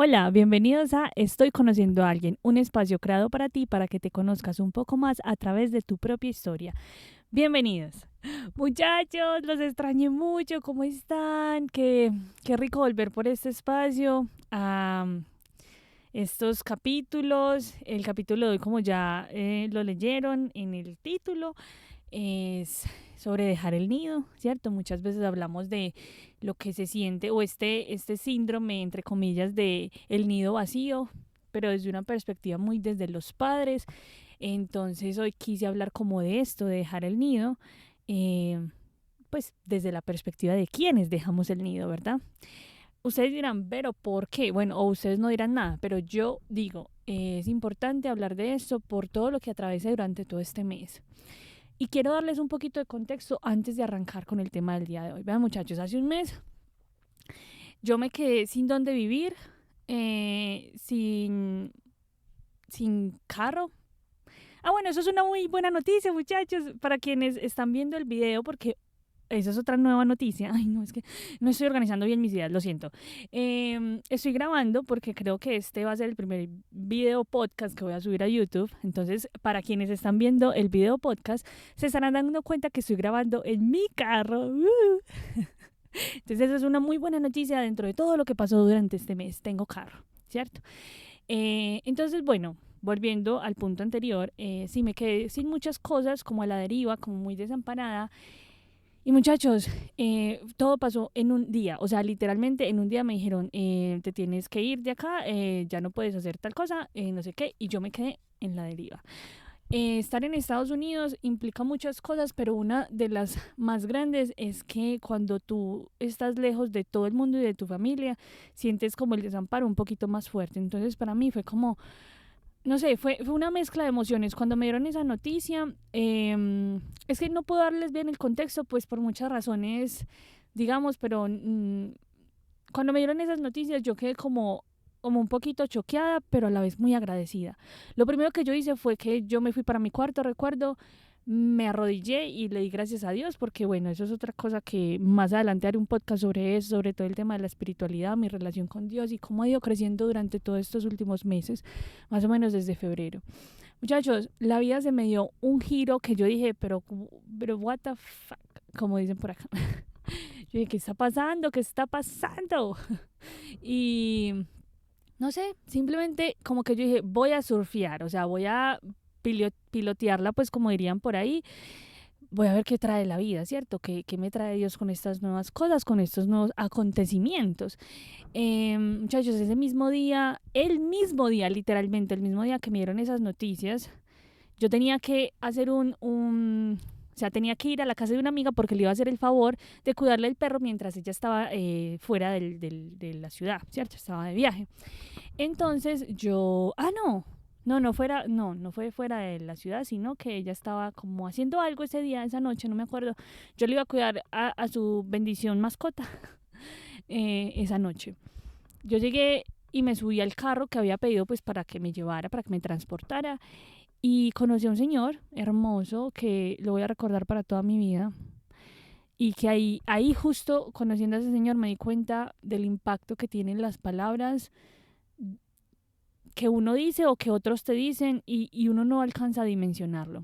Hola, bienvenidos a Estoy conociendo a alguien, un espacio creado para ti para que te conozcas un poco más a través de tu propia historia. Bienvenidos. Muchachos, los extrañé mucho, ¿cómo están? Qué rico volver por este espacio a estos capítulos. El capítulo de hoy, como ya lo leyeron en el título, es sobre dejar el nido, ¿cierto? Muchas veces hablamos de lo que se siente o este síndrome, entre comillas, de el nido vacío, pero desde una perspectiva muy desde los padres. Entonces hoy quise hablar como de esto, de dejar el nido, eh, pues desde la perspectiva de quienes dejamos el nido, ¿verdad? Ustedes dirán, pero ¿por qué? Bueno, o ustedes no dirán nada, pero yo digo, es importante hablar de esto por todo lo que atravesé durante todo este mes. Y quiero darles un poquito de contexto antes de arrancar con el tema del día de hoy. Vean, muchachos, hace un mes yo me quedé sin dónde vivir, sin carro. Ah, bueno, eso es una muy buena noticia, muchachos, para quienes están viendo el video, porque esa es otra nueva noticia. Ay, no, es que no estoy organizando bien mis ideas, lo siento. Estoy grabando porque creo que este va a ser el primer video podcast que voy a subir a YouTube. Entonces, para quienes están viendo el video podcast, se estarán dando cuenta que estoy grabando en mi carro. Entonces, eso es una muy buena noticia dentro de todo lo que pasó durante este mes. Tengo carro, ¿cierto? Entonces, bueno, volviendo al punto anterior, sí me quedé sin muchas cosas, como a la deriva, como muy desamparada. Y muchachos, todo pasó en un día, o sea, literalmente en un día me dijeron, te tienes que ir de acá, ya no puedes hacer tal cosa, no sé qué, y yo me quedé en la deriva. Estar en Estados Unidos implica muchas cosas, pero una de las más grandes es que cuando tú estás lejos de todo el mundo y de tu familia, sientes como el desamparo un poquito más fuerte. Entonces para mí fue como, no sé, fue una mezcla de emociones. Cuando me dieron esa noticia, es que no puedo darles bien el contexto, pues por muchas razones, digamos, pero cuando me dieron esas noticias yo quedé como un poquito choqueada, pero a la vez muy agradecida. Lo primero que yo hice fue que yo me fui para mi cuarto, recuerdo, me arrodillé y le di gracias a Dios, porque bueno, eso es otra cosa que más adelante haré un podcast sobre eso, sobre todo el tema de la espiritualidad, mi relación con Dios y cómo ha ido creciendo durante todos estos últimos meses, más o menos desde febrero. Muchachos, la vida se me dio un giro que yo dije, pero what the fuck, como dicen por acá. Yo dije, ¿qué está pasando? ¿Qué está pasando? Y no sé, simplemente como que yo dije, voy a surfear, o sea, voy a pilotearla, pues como dirían por ahí, voy a ver qué trae la vida, ¿cierto? ¿Qué me trae Dios con estas nuevas cosas, con estos nuevos acontecimientos? Muchachos, ese mismo día, el mismo día, literalmente, el mismo día que me dieron esas noticias, yo tenía que hacer o sea, tenía que ir a la casa de una amiga porque le iba a hacer el favor de cuidarle el perro mientras ella estaba fuera de la ciudad, ¿cierto? Estaba de viaje. Entonces yo, no fue fuera de la ciudad, sino que ella estaba como haciendo algo ese día, esa noche, no me acuerdo. Yo le iba a cuidar a su bendición mascota esa noche. Yo llegué y me subí al carro que había pedido pues para que me llevara, para que me transportara y conocí a un señor hermoso que lo voy a recordar para toda mi vida. Y que ahí justo conociendo a ese señor me di cuenta del impacto que tienen las palabras que uno dice o que otros te dicen y uno no alcanza a dimensionarlo.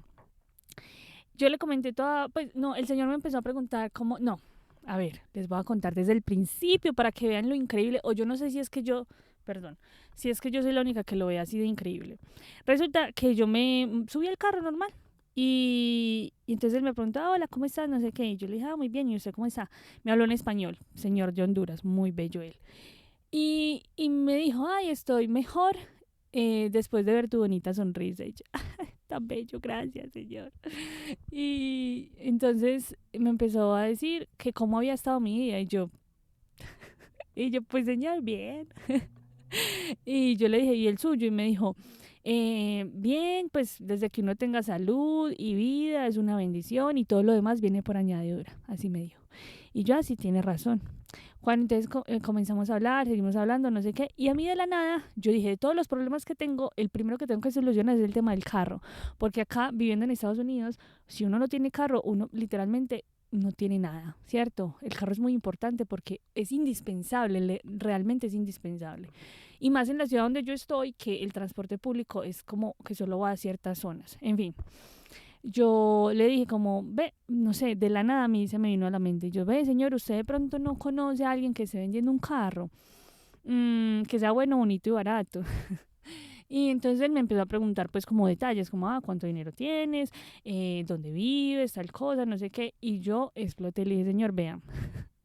Yo le comenté toda, pues no, el señor me empezó a preguntar cómo, no, a ver, les voy a contar desde el principio para que vean lo increíble, o yo no sé si es que yo, perdón, si es que yo soy la única que lo ve así de increíble. Resulta que yo me subí al carro normal y entonces él me preguntó, hola, ¿cómo estás? No sé qué, y yo le dije, muy bien, ¿y usted cómo está? Me habló en español, señor de Honduras, muy bello él. Y me dijo, ay, estoy mejor después de ver tu bonita sonrisa. Y yo, tan bello, gracias, señor. Y entonces me empezó a decir que cómo había estado mi día. Y yo, pues, señor, bien. Y yo le dije, ¿y el suyo? Y me dijo, bien, pues desde que uno tenga salud y vida es una bendición y todo lo demás viene por añadidura. Así me dijo. Y yo, así tiene razón. Cuando entonces comenzamos a hablar, seguimos hablando, no sé qué, y a mí de la nada, yo dije, de todos los problemas que tengo, el primero que tengo que solucionar es el tema del carro, porque acá, viviendo en Estados Unidos, si uno no tiene carro, uno literalmente no tiene nada, ¿cierto? El carro es muy importante porque es indispensable, realmente es indispensable. Y más en la ciudad donde yo estoy, que el transporte público es como que solo va a ciertas zonas. En fin, yo le dije como, ve, no sé, de la nada a mí se me vino a la mente. Yo, ve, señor, usted de pronto no conoce a alguien que esté vendiendo un carro, que sea bueno, bonito y barato. Y entonces él me empezó a preguntar pues como detalles, como, ¿cuánto dinero tienes? ¿Dónde vives? Tal cosa, no sé qué. Y yo exploté, le dije, señor, vea,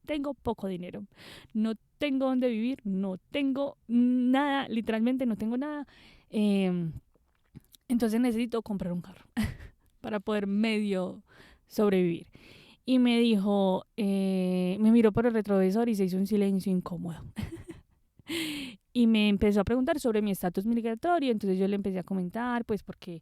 tengo poco dinero, no tengo dónde vivir, no tengo nada, literalmente no tengo nada. Eh, entonces necesito comprar un carro para poder medio sobrevivir. Y me dijo, me miró por el retrovisor y se hizo un silencio incómodo. Y me empezó a preguntar sobre mi estatus migratorio. Entonces yo le empecé a comentar pues por qué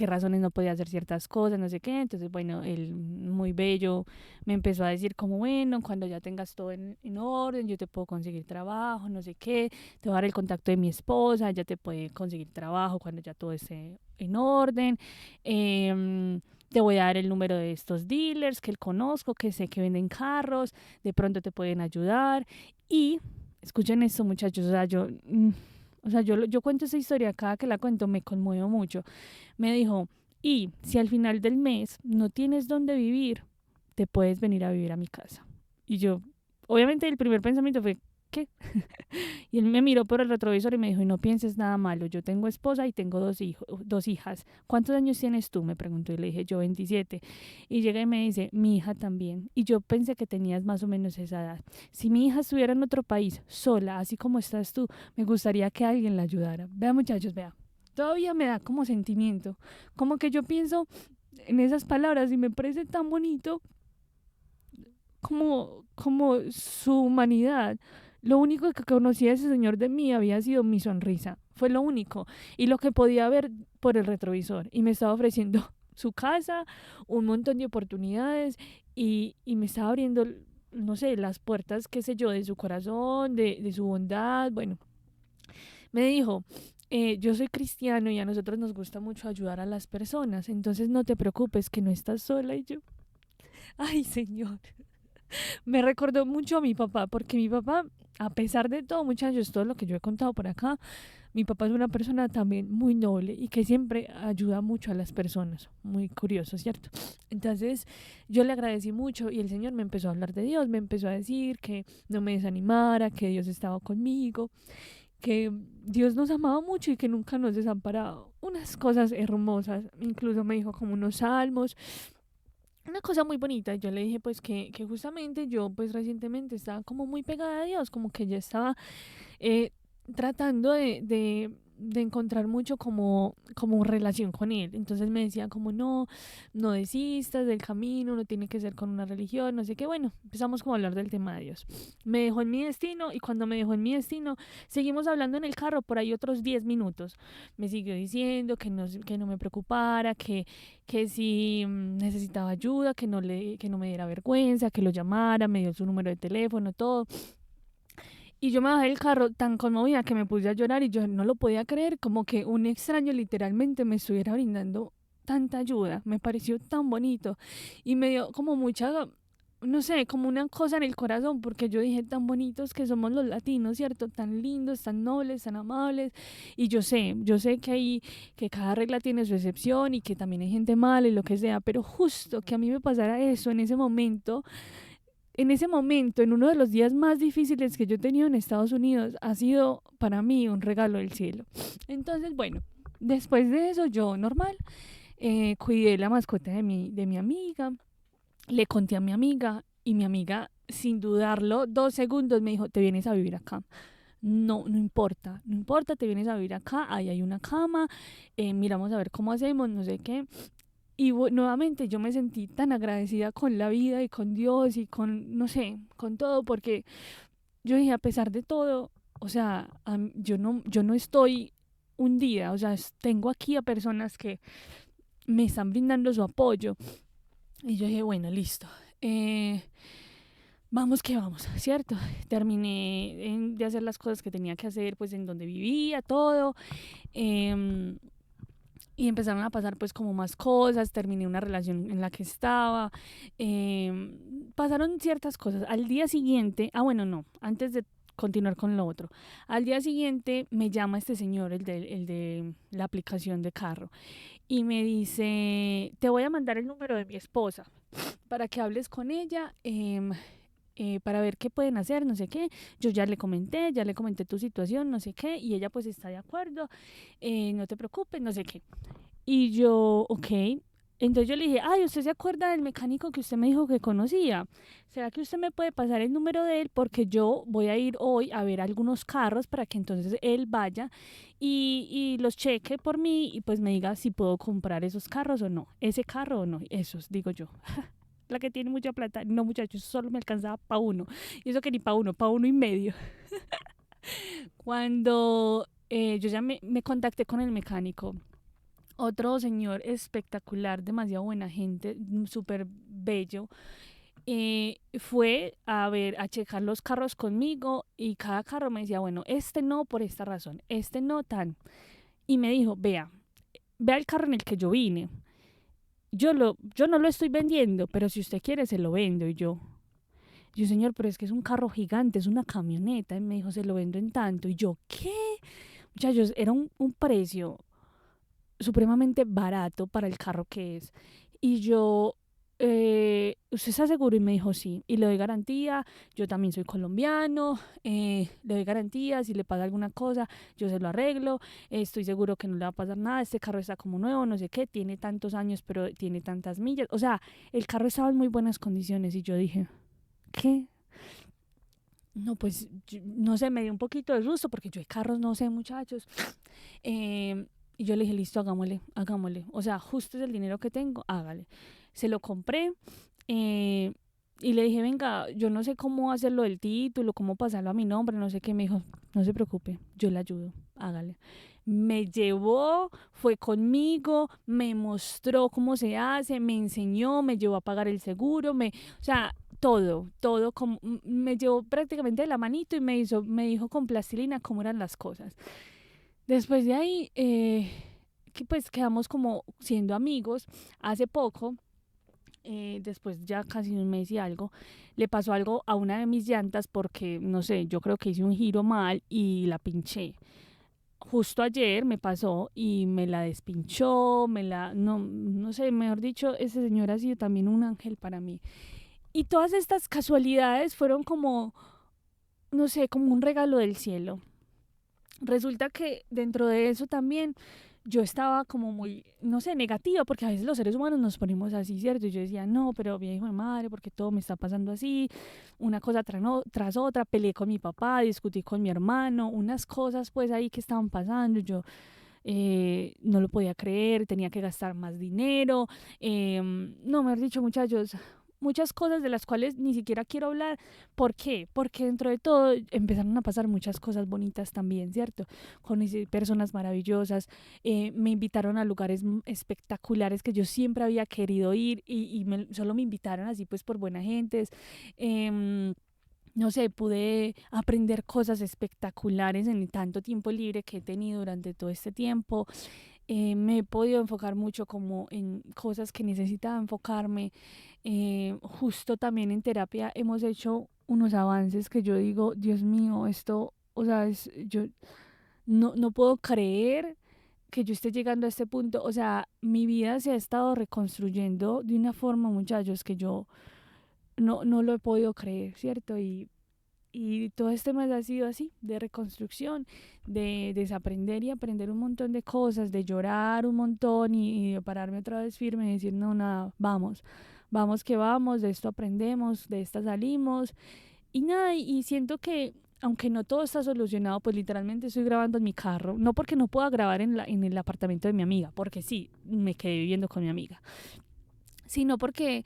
razones no podía hacer ciertas cosas, no sé qué. Entonces bueno, él muy bello me empezó a decir como, bueno, cuando ya tengas todo en orden, yo te puedo conseguir trabajo, no sé qué, te voy a dar el contacto de mi esposa, ella te puede conseguir trabajo cuando ya todo esté en orden. Te voy a dar el número de estos dealers que él conozco, que sé que venden carros, de pronto te pueden ayudar. Y escuchen esto, muchachos, yo cuento esa historia, cada que la cuento me conmuevo mucho. Me dijo, y si al final del mes no tienes dónde vivir, te puedes venir a vivir a mi casa. Y yo, obviamente el primer pensamiento fue, ¿qué? Y él me miró por el retrovisor y me dijo, y no pienses nada malo, yo tengo esposa y tengo dos hijas. ¿Cuántos años tienes tú? Me preguntó y le dije, yo 27. Y llega y me dice, mi hija también. Y yo pensé que tenías más o menos esa edad. Si mi hija estuviera en otro país, sola, así como estás tú, me gustaría que alguien la ayudara. Vea, muchachos, vea. Todavía me da como sentimiento, como que yo pienso en esas palabras y me parece tan bonito como su humanidad. Lo único que conocía ese señor de mí había sido mi sonrisa. Fue lo único. Y lo que podía ver por el retrovisor. Y me estaba ofreciendo su casa, un montón de oportunidades y me estaba abriendo, no sé, las puertas, qué sé yo, de su corazón, de su bondad. Bueno, me dijo, yo soy cristiano y a nosotros nos gusta mucho ayudar a las personas. Entonces no te preocupes que no estás sola. Y yo, ay, señor. Me recordó mucho a mi papá, porque mi papá, a pesar de todo, muchachos, todo lo que yo he contado por acá, mi papá es una persona también muy noble y que siempre ayuda mucho a las personas. Muy curioso, ¿cierto? Entonces yo le agradecí mucho y el Señor me empezó a hablar de Dios, me empezó a decir que no me desanimara, que Dios estaba conmigo, que Dios nos amaba mucho y que nunca nos desamparaba. Unas cosas hermosas, incluso me dijo como unos salmos, una cosa muy bonita. Yo le dije pues que justamente yo pues recientemente estaba como muy pegada a Dios, como que ya estaba eh, tratando de encontrar mucho como relación con él. Entonces me decía como no desistas del camino, no tiene que ser con una religión, no sé qué. Bueno, empezamos como a hablar del tema de Dios. Me dejó en mi destino y cuando me dejó en mi destino, seguimos hablando en el carro por ahí otros 10 minutos. Me siguió diciendo que no me preocupara, que si necesitaba ayuda, que no me diera vergüenza, que lo llamara, me dio su número de teléfono, todo. Y yo me bajé del carro tan conmovida que me puse a llorar y yo no lo podía creer, como que un extraño literalmente me estuviera brindando tanta ayuda. Me pareció tan bonito y me dio como mucha, no sé, como una cosa en el corazón, porque yo dije, tan bonitos que somos los latinos, ¿cierto? Tan lindos, tan nobles, tan amables. Y yo sé que cada regla tiene su excepción y que también hay gente mala y lo que sea, pero justo que a mí me pasara eso en ese momento, en uno de los días más difíciles que yo he tenido en Estados Unidos, ha sido para mí un regalo del cielo. Entonces, bueno, después de eso, yo normal, cuidé la mascota de mi amiga, le conté a mi amiga y mi amiga, sin dudarlo, 2 segundos me dijo, te vienes a vivir acá. No, no importa, no importa, te vienes a vivir acá, ahí hay una cama, miramos a ver cómo hacemos, no sé qué. Y nuevamente yo me sentí tan agradecida con la vida y con Dios y con, no sé, con todo, porque yo dije, a pesar de todo, o sea, yo no estoy hundida, o sea, tengo aquí a personas que me están brindando su apoyo. Y yo dije, bueno, listo. Vamos que vamos, ¿cierto? Terminé de hacer las cosas que tenía que hacer, pues en donde vivía, todo. Eh, Y empezaron a pasar pues como más cosas, terminé una relación en la que estaba, pasaron ciertas cosas. Al día siguiente, bueno, no, antes de continuar con lo otro, al día siguiente me llama este señor, el de la aplicación de carro, y me dice, te voy a mandar el número de mi esposa para que hables con ella, para ver qué pueden hacer, no sé qué. Yo ya le comenté tu situación, no sé qué, y ella pues está de acuerdo, no te preocupes, no sé qué. Y yo, ok. Entonces yo le dije, ay, ¿usted se acuerda del mecánico que usted me dijo que conocía? ¿Será que usted me puede pasar el número de él? Porque yo voy a ir hoy a ver algunos carros para que entonces él vaya y los cheque por mí y pues me diga si puedo comprar esos carros o no. Ese carro o no. Esos, digo yo. La que tiene mucha plata. No, muchachos, solo me alcanzaba para uno. Y eso que ni para uno y medio. Cuando yo ya me contacté con el mecánico, otro señor espectacular, demasiado buena gente, súper bello, fue a ver, a checar los carros conmigo y cada carro me decía, bueno, este no por esta razón, este no tan. Y me dijo, vea el carro en el que yo vine. Yo no lo estoy vendiendo, pero si usted quiere se lo vendo. Y yo, señor, pero es que es un carro gigante, es una camioneta. Y me dijo, se lo vendo en tanto. Y yo, ¿qué? Muchachos, era un precio supremamente barato para el carro que es. Y yo, ¿usted está seguro? Y me dijo, sí. Y le doy garantía, yo también soy colombiano, le doy garantía, si le pasa alguna cosa, yo se lo arreglo, estoy seguro que no le va a pasar nada, este carro está como nuevo, no sé qué, tiene tantos años, pero tiene tantas millas. O sea, el carro estaba en muy buenas condiciones y yo dije, ¿qué? No, pues, no sé, me dio un poquito de susto porque yo de carros no sé, muchachos. Eh, y yo le dije, listo, hagámosle, hagámosle. O sea, justo es el dinero que tengo, hágale. Se lo compré eh, y le dije, venga, yo no sé cómo hacerlo del título, cómo pasarlo a mi nombre, no sé qué. Me dijo, no se preocupe, yo le ayudo, hágale. Me llevó, fue conmigo, me mostró cómo se hace, me enseñó, me llevó a pagar el seguro, o sea, todo, como, me llevó prácticamente de la manito y me dijo con plastilina cómo eran las cosas. Después de ahí, que pues quedamos como siendo amigos. Hace poco, después ya casi un mes y algo, le pasó algo a una de mis llantas porque, no sé, yo creo que hice un giro mal y la pinché. Justo ayer me pasó y me la despinchó, no sé, mejor dicho, ese señor ha sido también un ángel para mí. Y todas estas casualidades fueron como, no sé, como un regalo del cielo. Resulta que dentro de eso también yo estaba como muy, no sé, negativa, porque a veces los seres humanos nos ponemos así, ¿cierto? Y yo decía, no, pero bien, hijo de madre, porque todo me está pasando así, una cosa tras otra, peleé con mi papá, discutí con mi hermano, unas cosas pues ahí que estaban pasando, yo no lo podía creer, tenía que gastar más dinero, no, me has dicho, muchachos, muchas cosas de las cuales ni siquiera quiero hablar. ¿Por qué? Porque dentro de todo empezaron a pasar muchas cosas bonitas también, ¿cierto? Conocí personas maravillosas, me invitaron a lugares espectaculares que yo siempre había querido ir y solo me invitaron así pues por buena gente. No sé, pude aprender cosas espectaculares en el tanto tiempo libre que he tenido durante todo este tiempo. Me he podido enfocar mucho como en cosas que necesitaba enfocarme. Justo también en terapia hemos hecho unos avances que yo digo, Dios mío, esto, o sea, yo no puedo creer que yo esté llegando a este punto. O sea, mi vida se ha estado reconstruyendo de una forma, muchachos, que yo no lo he podido creer, ¿cierto? Y todo este mes ha sido así, de reconstrucción, de desaprender y aprender un montón de cosas, de llorar un montón y de pararme otra vez firme y decir, no, nada, vamos que vamos, de esto aprendemos, de esta salimos. Y nada, y siento que aunque no todo está solucionado, pues literalmente estoy grabando en mi carro, no porque no pueda grabar en el apartamento de mi amiga, porque sí, me quedé viviendo con mi amiga, sino porque,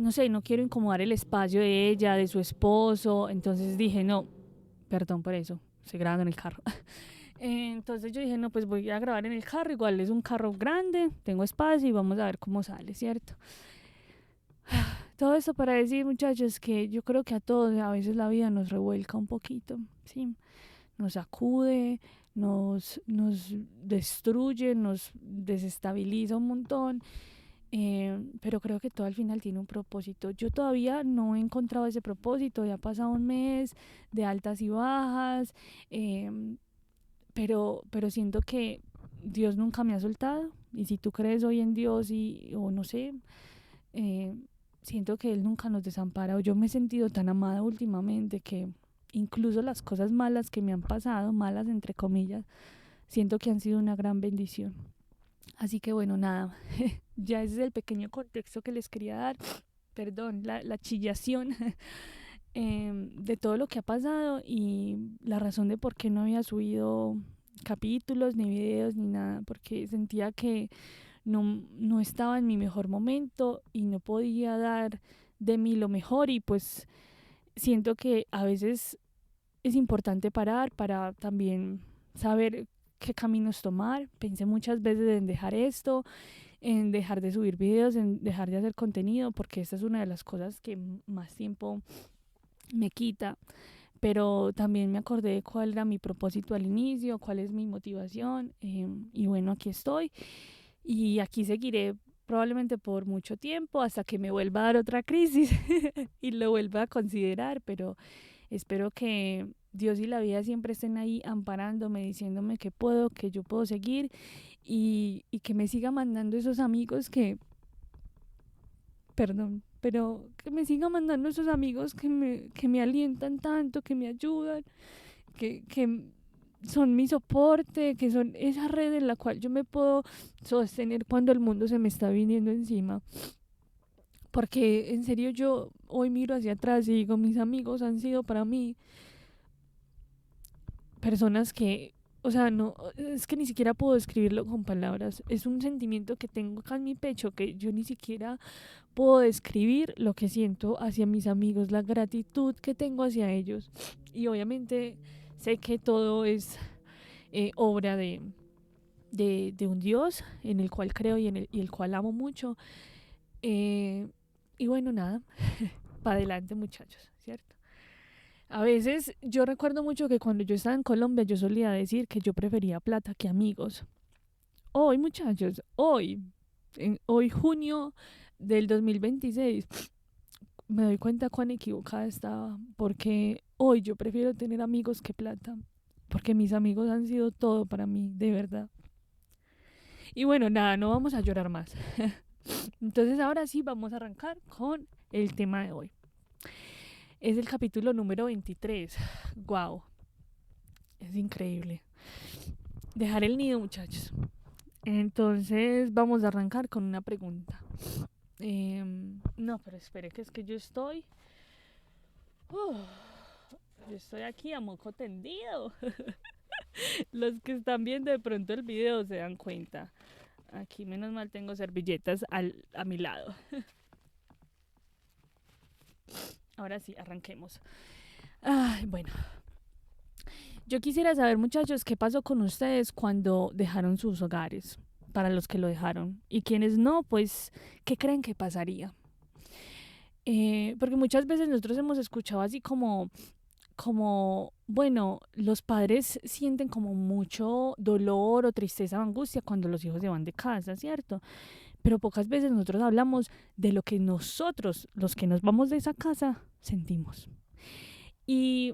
no sé, no quiero incomodar el espacio de ella, de su esposo. Entonces dije, no, perdón por eso, estoy grabando en el carro. Entonces yo dije, no, pues voy a grabar en el carro, igual es un carro grande, tengo espacio y vamos a ver cómo sale, ¿cierto? Todo eso para decir, muchachos, que yo creo que a todos a veces la vida nos revuelca un poquito, ¿sí? nos sacude, nos destruye, nos desestabiliza un montón. Pero creo que todo al final tiene un propósito. Yo todavía no he encontrado ese propósito, ya ha pasado un mes de altas y bajas, pero siento que Dios nunca me ha soltado. Y si tú crees hoy en Dios o no sé, eh, siento que Él nunca nos desampara. O yo me he sentido tan amada últimamente que incluso las cosas malas que me han pasado, malas entre comillas, siento que han sido una gran bendición. Así que bueno, nada, ya ese es el pequeño contexto que les quería dar. Perdón, la chillación de todo lo que ha pasado y la razón de por qué no había subido capítulos, ni videos, ni nada, porque sentía que no estaba en mi mejor momento y no podía dar de mí lo mejor y pues siento que a veces es importante parar para también saber qué caminos tomar. Pensé muchas veces en dejar esto, en dejar de subir videos, en dejar de hacer contenido, porque esta es una de las cosas que más tiempo me quita. Pero también me acordé de cuál era mi propósito al inicio, cuál es mi motivación. Y bueno, aquí estoy. Y aquí seguiré probablemente por mucho tiempo hasta que me vuelva a dar otra crisis y lo vuelva a considerar, pero espero que Dios y la vida siempre estén ahí amparándome, diciéndome que puedo, que yo puedo seguir y que me siga mandando esos amigos pero que me siga mandando esos amigos que me alientan tanto, que me ayudan, que son mi soporte, que son esa red en la cual yo me puedo sostener cuando el mundo se me está viniendo encima. Porque en serio yo hoy miro hacia atrás y digo, mis amigos han sido para mí personas que, o sea, no, es que ni siquiera puedo describirlo con palabras. Es un sentimiento que tengo acá en mi pecho que yo ni siquiera puedo describir lo que siento hacia mis amigos, la gratitud que tengo hacia ellos. Y obviamente sé que todo es obra de un Dios en el cual creo y el cual amo mucho. Y bueno, nada, para adelante muchachos, ¿cierto? A veces yo recuerdo mucho que cuando yo estaba en Colombia yo solía decir que yo prefería plata que amigos. Hoy muchachos, hoy junio del 2026, me doy cuenta cuán equivocada estaba, porque hoy yo prefiero tener amigos que plata, porque mis amigos han sido todo para mí, de verdad. Y bueno, nada, no vamos a llorar más. Entonces ahora sí vamos a arrancar con el tema de hoy. Es el capítulo número 23. Wow, es increíble. Dejar el nido, muchachos. Entonces vamos a arrancar con una pregunta. No, pero espere, que es que yo estoy... Uh, yo estoy aquí a moco tendido. Los que están viendo de pronto el video se dan cuenta. Aquí menos mal tengo servilletas a mi lado. Ahora sí, arranquemos. Ay, bueno, yo quisiera saber, muchachos, qué pasó con ustedes cuando dejaron sus hogares, para los que lo dejaron. Y quienes no, pues, ¿qué creen que pasaría? Porque muchas veces nosotros hemos escuchado así bueno, los padres sienten como mucho dolor o tristeza o angustia cuando los hijos se van de casa, ¿cierto? Pero pocas veces nosotros hablamos de lo que nosotros, los que nos vamos de esa casa, sentimos. Y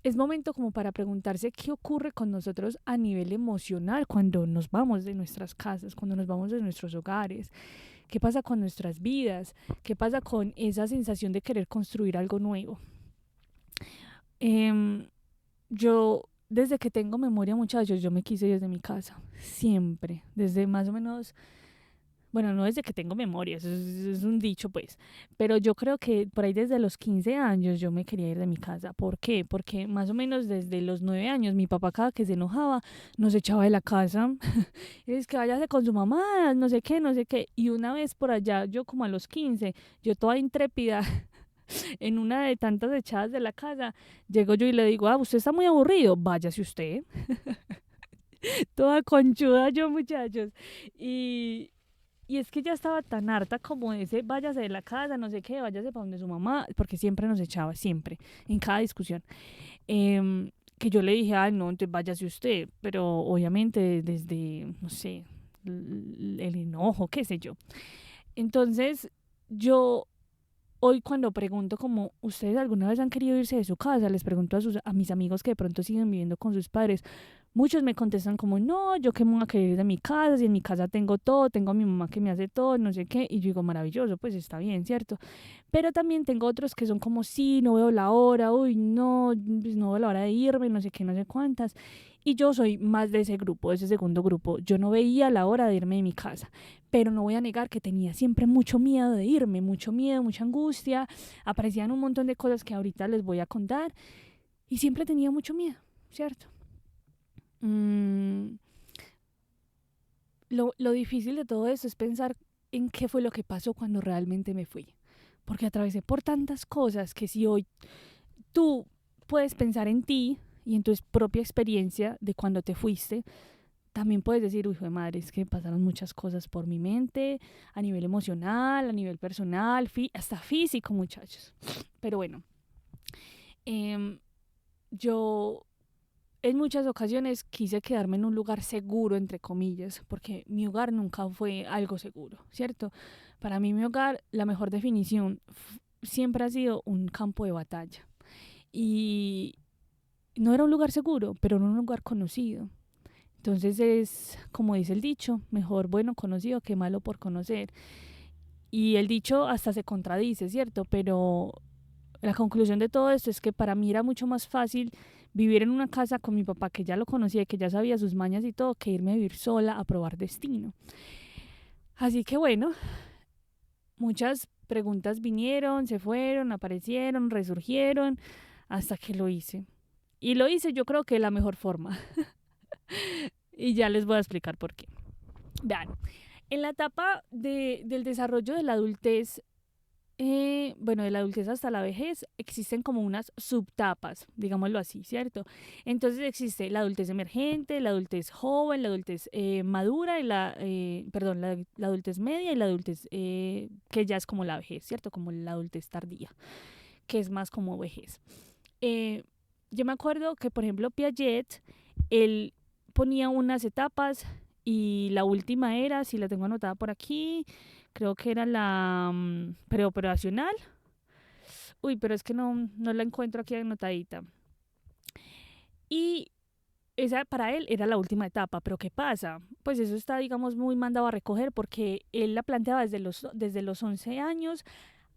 es momento como para preguntarse qué ocurre con nosotros a nivel emocional cuando nos vamos de nuestras casas, cuando nos vamos de nuestros hogares. ¿Qué pasa con nuestras vidas? ¿Qué pasa con esa sensación de querer construir algo nuevo? Yo, desde que tengo memoria, muchachos, yo me quise ir de mi casa. Siempre. Desde más o menos, bueno, no desde que tengo memoria, eso es un dicho, pues. Pero yo creo que por ahí desde los 15 años yo me quería ir de mi casa. ¿Por qué? Porque más o menos desde los 9 años mi papá cada que se enojaba nos echaba de la casa. Y es que váyase con su mamá, no sé qué, no sé qué. Y una vez por allá, yo como a los 15, yo toda intrépida, en una de tantas echadas de la casa, llego yo y le digo, usted está muy aburrido, váyase usted. Toda conchuda yo, muchachos. Y, y es que ya estaba tan harta como de ese, váyase de la casa, no sé qué, váyase para donde su mamá, porque siempre nos echaba, siempre, en cada discusión. que yo le dije, ay, no, entonces váyase usted, pero obviamente desde, no sé, el enojo, qué sé yo. Entonces, yo hoy cuando pregunto como, ¿ustedes alguna vez han querido irse de su casa? Les pregunto a mis amigos que de pronto siguen viviendo con sus padres. Muchos me contestan como, no, yo qué me voy a querer ir de mi casa, si en mi casa tengo todo, tengo a mi mamá que me hace todo, no sé qué. Y yo digo, maravilloso, pues está bien, ¿cierto? Pero también tengo otros que son como, sí, no veo la hora, uy, no, pues no veo la hora de irme, no sé qué, no sé cuántas. Y yo soy más de ese grupo, de ese segundo grupo. Yo no veía la hora de irme de mi casa, pero no voy a negar que tenía siempre mucho miedo de irme, mucho miedo, mucha angustia. Aparecían un montón de cosas que ahorita les voy a contar y siempre tenía mucho miedo, ¿cierto? Mm, lo difícil de todo esto es pensar en qué fue lo que pasó cuando realmente me fui. Porque atravesé por tantas cosas que si hoy tú puedes pensar en ti y en tu propia experiencia de cuando te fuiste, también puedes decir, uy, de madre, es que pasaron muchas cosas por mi mente, a nivel emocional, a nivel personal, hasta físico, muchachos. Pero bueno, eh, yo en muchas ocasiones quise quedarme en un lugar seguro, entre comillas, porque mi hogar nunca fue algo seguro, ¿cierto? Para mí mi hogar, la mejor definición, siempre ha sido un campo de batalla. Y no era un lugar seguro, pero era un lugar conocido. Entonces es, como dice el dicho, mejor bueno conocido que malo por conocer. Y el dicho hasta se contradice, ¿cierto? Pero la conclusión de todo esto es que para mí era mucho más fácil vivir en una casa con mi papá, que ya lo conocía y que ya sabía sus mañas y todo, que irme a vivir sola a probar destino. Así que bueno, muchas preguntas vinieron, se fueron, aparecieron, resurgieron, hasta que lo hice. Y lo hice yo creo que de la mejor forma. Y ya les voy a explicar por qué. Vean, en la etapa del desarrollo de la adultez, bueno, de la adultez hasta la vejez, existen como unas subtapas, digámoslo así, ¿cierto? Entonces existe la adultez emergente, la adultez joven, la adultez madura y perdón, la adultez media y la adultez que ya es como la vejez, ¿cierto? Como la adultez tardía, que es más como vejez. Eh, yo me acuerdo que, por ejemplo, Piaget, él ponía unas etapas y la última era, si la tengo anotada por aquí, creo que era la preoperacional. Uy, pero es que no la encuentro aquí anotadita. Y esa para él era la última etapa, pero ¿qué pasa? Pues eso está, digamos, muy mandado a recoger porque él la planteaba desde los 11 años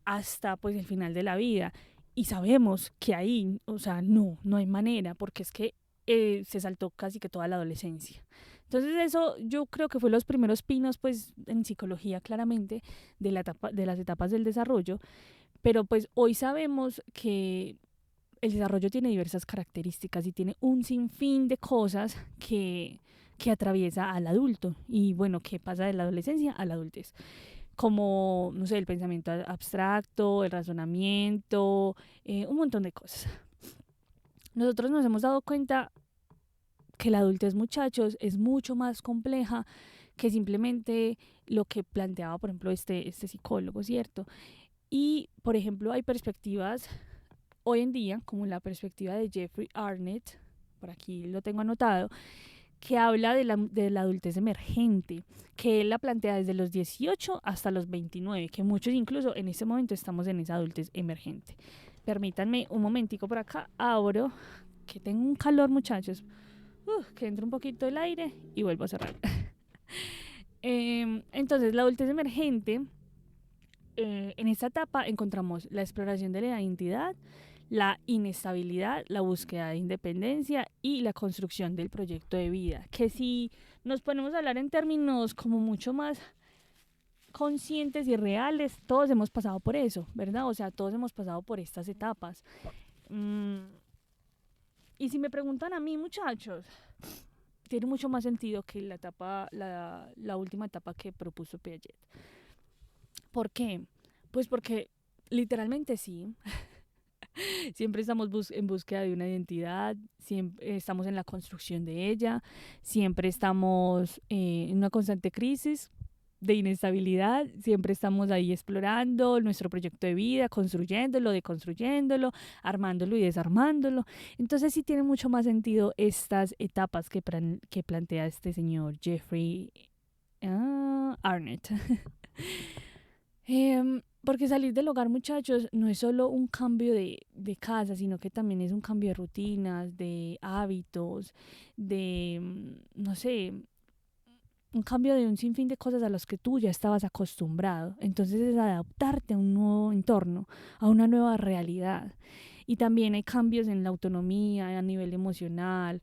hasta pues el final de la vida. Y sabemos que ahí, o sea, no hay manera, porque es que se saltó casi que toda la adolescencia. Entonces eso yo creo que fue los primeros pinos, pues en psicología claramente, de las etapas del desarrollo, pero pues hoy sabemos que el desarrollo tiene diversas características y tiene un sinfín de cosas que atraviesa al adulto y bueno, que pasa de la adolescencia a la adultez como, no sé, el pensamiento abstracto, el razonamiento, un montón de cosas. Nosotros nos hemos dado cuenta que la adultez, muchachos, es mucho más compleja que simplemente lo que planteaba, por ejemplo, este psicólogo, ¿cierto? Y, por ejemplo, hay perspectivas hoy en día, como la perspectiva de Jeffrey Arnett, por aquí lo tengo anotado, que habla de la adultez emergente, que él la plantea desde los 18 hasta los 29, que muchos incluso en este momento estamos en esa adultez emergente. Permítanme un momentico por acá, abro, que tengo un calor, muchachos, que entre un poquito el aire y vuelvo a cerrar. Entonces, la adultez emergente, en esta etapa encontramos la exploración de la identidad, la inestabilidad, la búsqueda de independencia y la construcción del proyecto de vida. Que si nos ponemos a hablar en términos como mucho más conscientes y reales, todos hemos pasado por eso, ¿verdad? O sea, todos hemos pasado por estas etapas. Y si me preguntan a mí, muchachos, tiene mucho más sentido que la última etapa que propuso Piaget. ¿Por qué? Pues porque literalmente sí. Siempre estamos en búsqueda de una identidad, siempre estamos en la construcción de ella, siempre estamos en una constante crisis de inestabilidad, siempre estamos ahí explorando nuestro proyecto de vida, construyéndolo, deconstruyéndolo, armándolo y desarmándolo. Entonces sí tiene mucho más sentido estas etapas que plantea este señor Jeffrey Arnett. Porque salir del hogar, muchachos, no es solo un cambio de casa, sino que también es un cambio de rutinas, de hábitos, de, no sé, un cambio de un sinfín de cosas a las que tú ya estabas acostumbrado. Entonces es adaptarte a un nuevo entorno, a una nueva realidad. Y también hay cambios en la autonomía, a nivel emocional,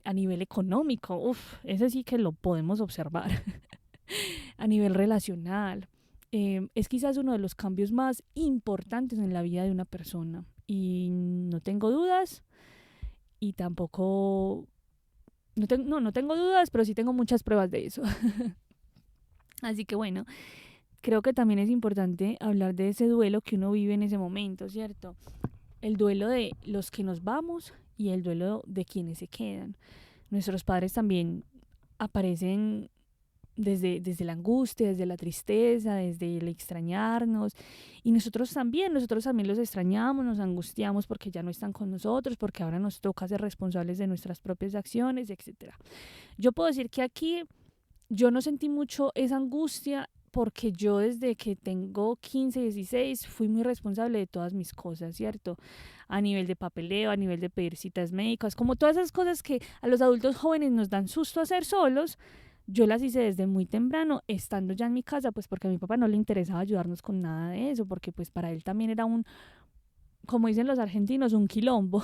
a nivel económico. Uf, ese sí que lo podemos observar. A nivel relacional. Es quizás uno de los cambios más importantes en la vida de una persona. Y no tengo dudas y tampoco no tengo dudas, pero sí tengo muchas pruebas de eso. Así que bueno, creo que también es importante hablar de ese duelo que uno vive en ese momento, ¿cierto? El duelo de los que nos vamos y el duelo de quienes se quedan. Nuestros padres también aparecen desde la angustia, desde la tristeza, desde el extrañarnos. Y nosotros también los extrañamos, nos angustiamos porque ya no están con nosotros, porque ahora nos toca ser responsables de nuestras propias acciones, etcétera. Yo puedo decir que aquí yo no sentí mucho esa angustia porque yo desde que tengo 15, 16 fui muy responsable de todas mis cosas, ¿cierto? A nivel de papeleo, a nivel de pedir citas médicas, como todas esas cosas que a los adultos jóvenes nos dan susto hacer solos, yo las hice desde muy temprano, estando ya en mi casa, pues porque a mi papá no le interesaba ayudarnos con nada de eso, porque pues para él también era como dicen los argentinos, un quilombo, o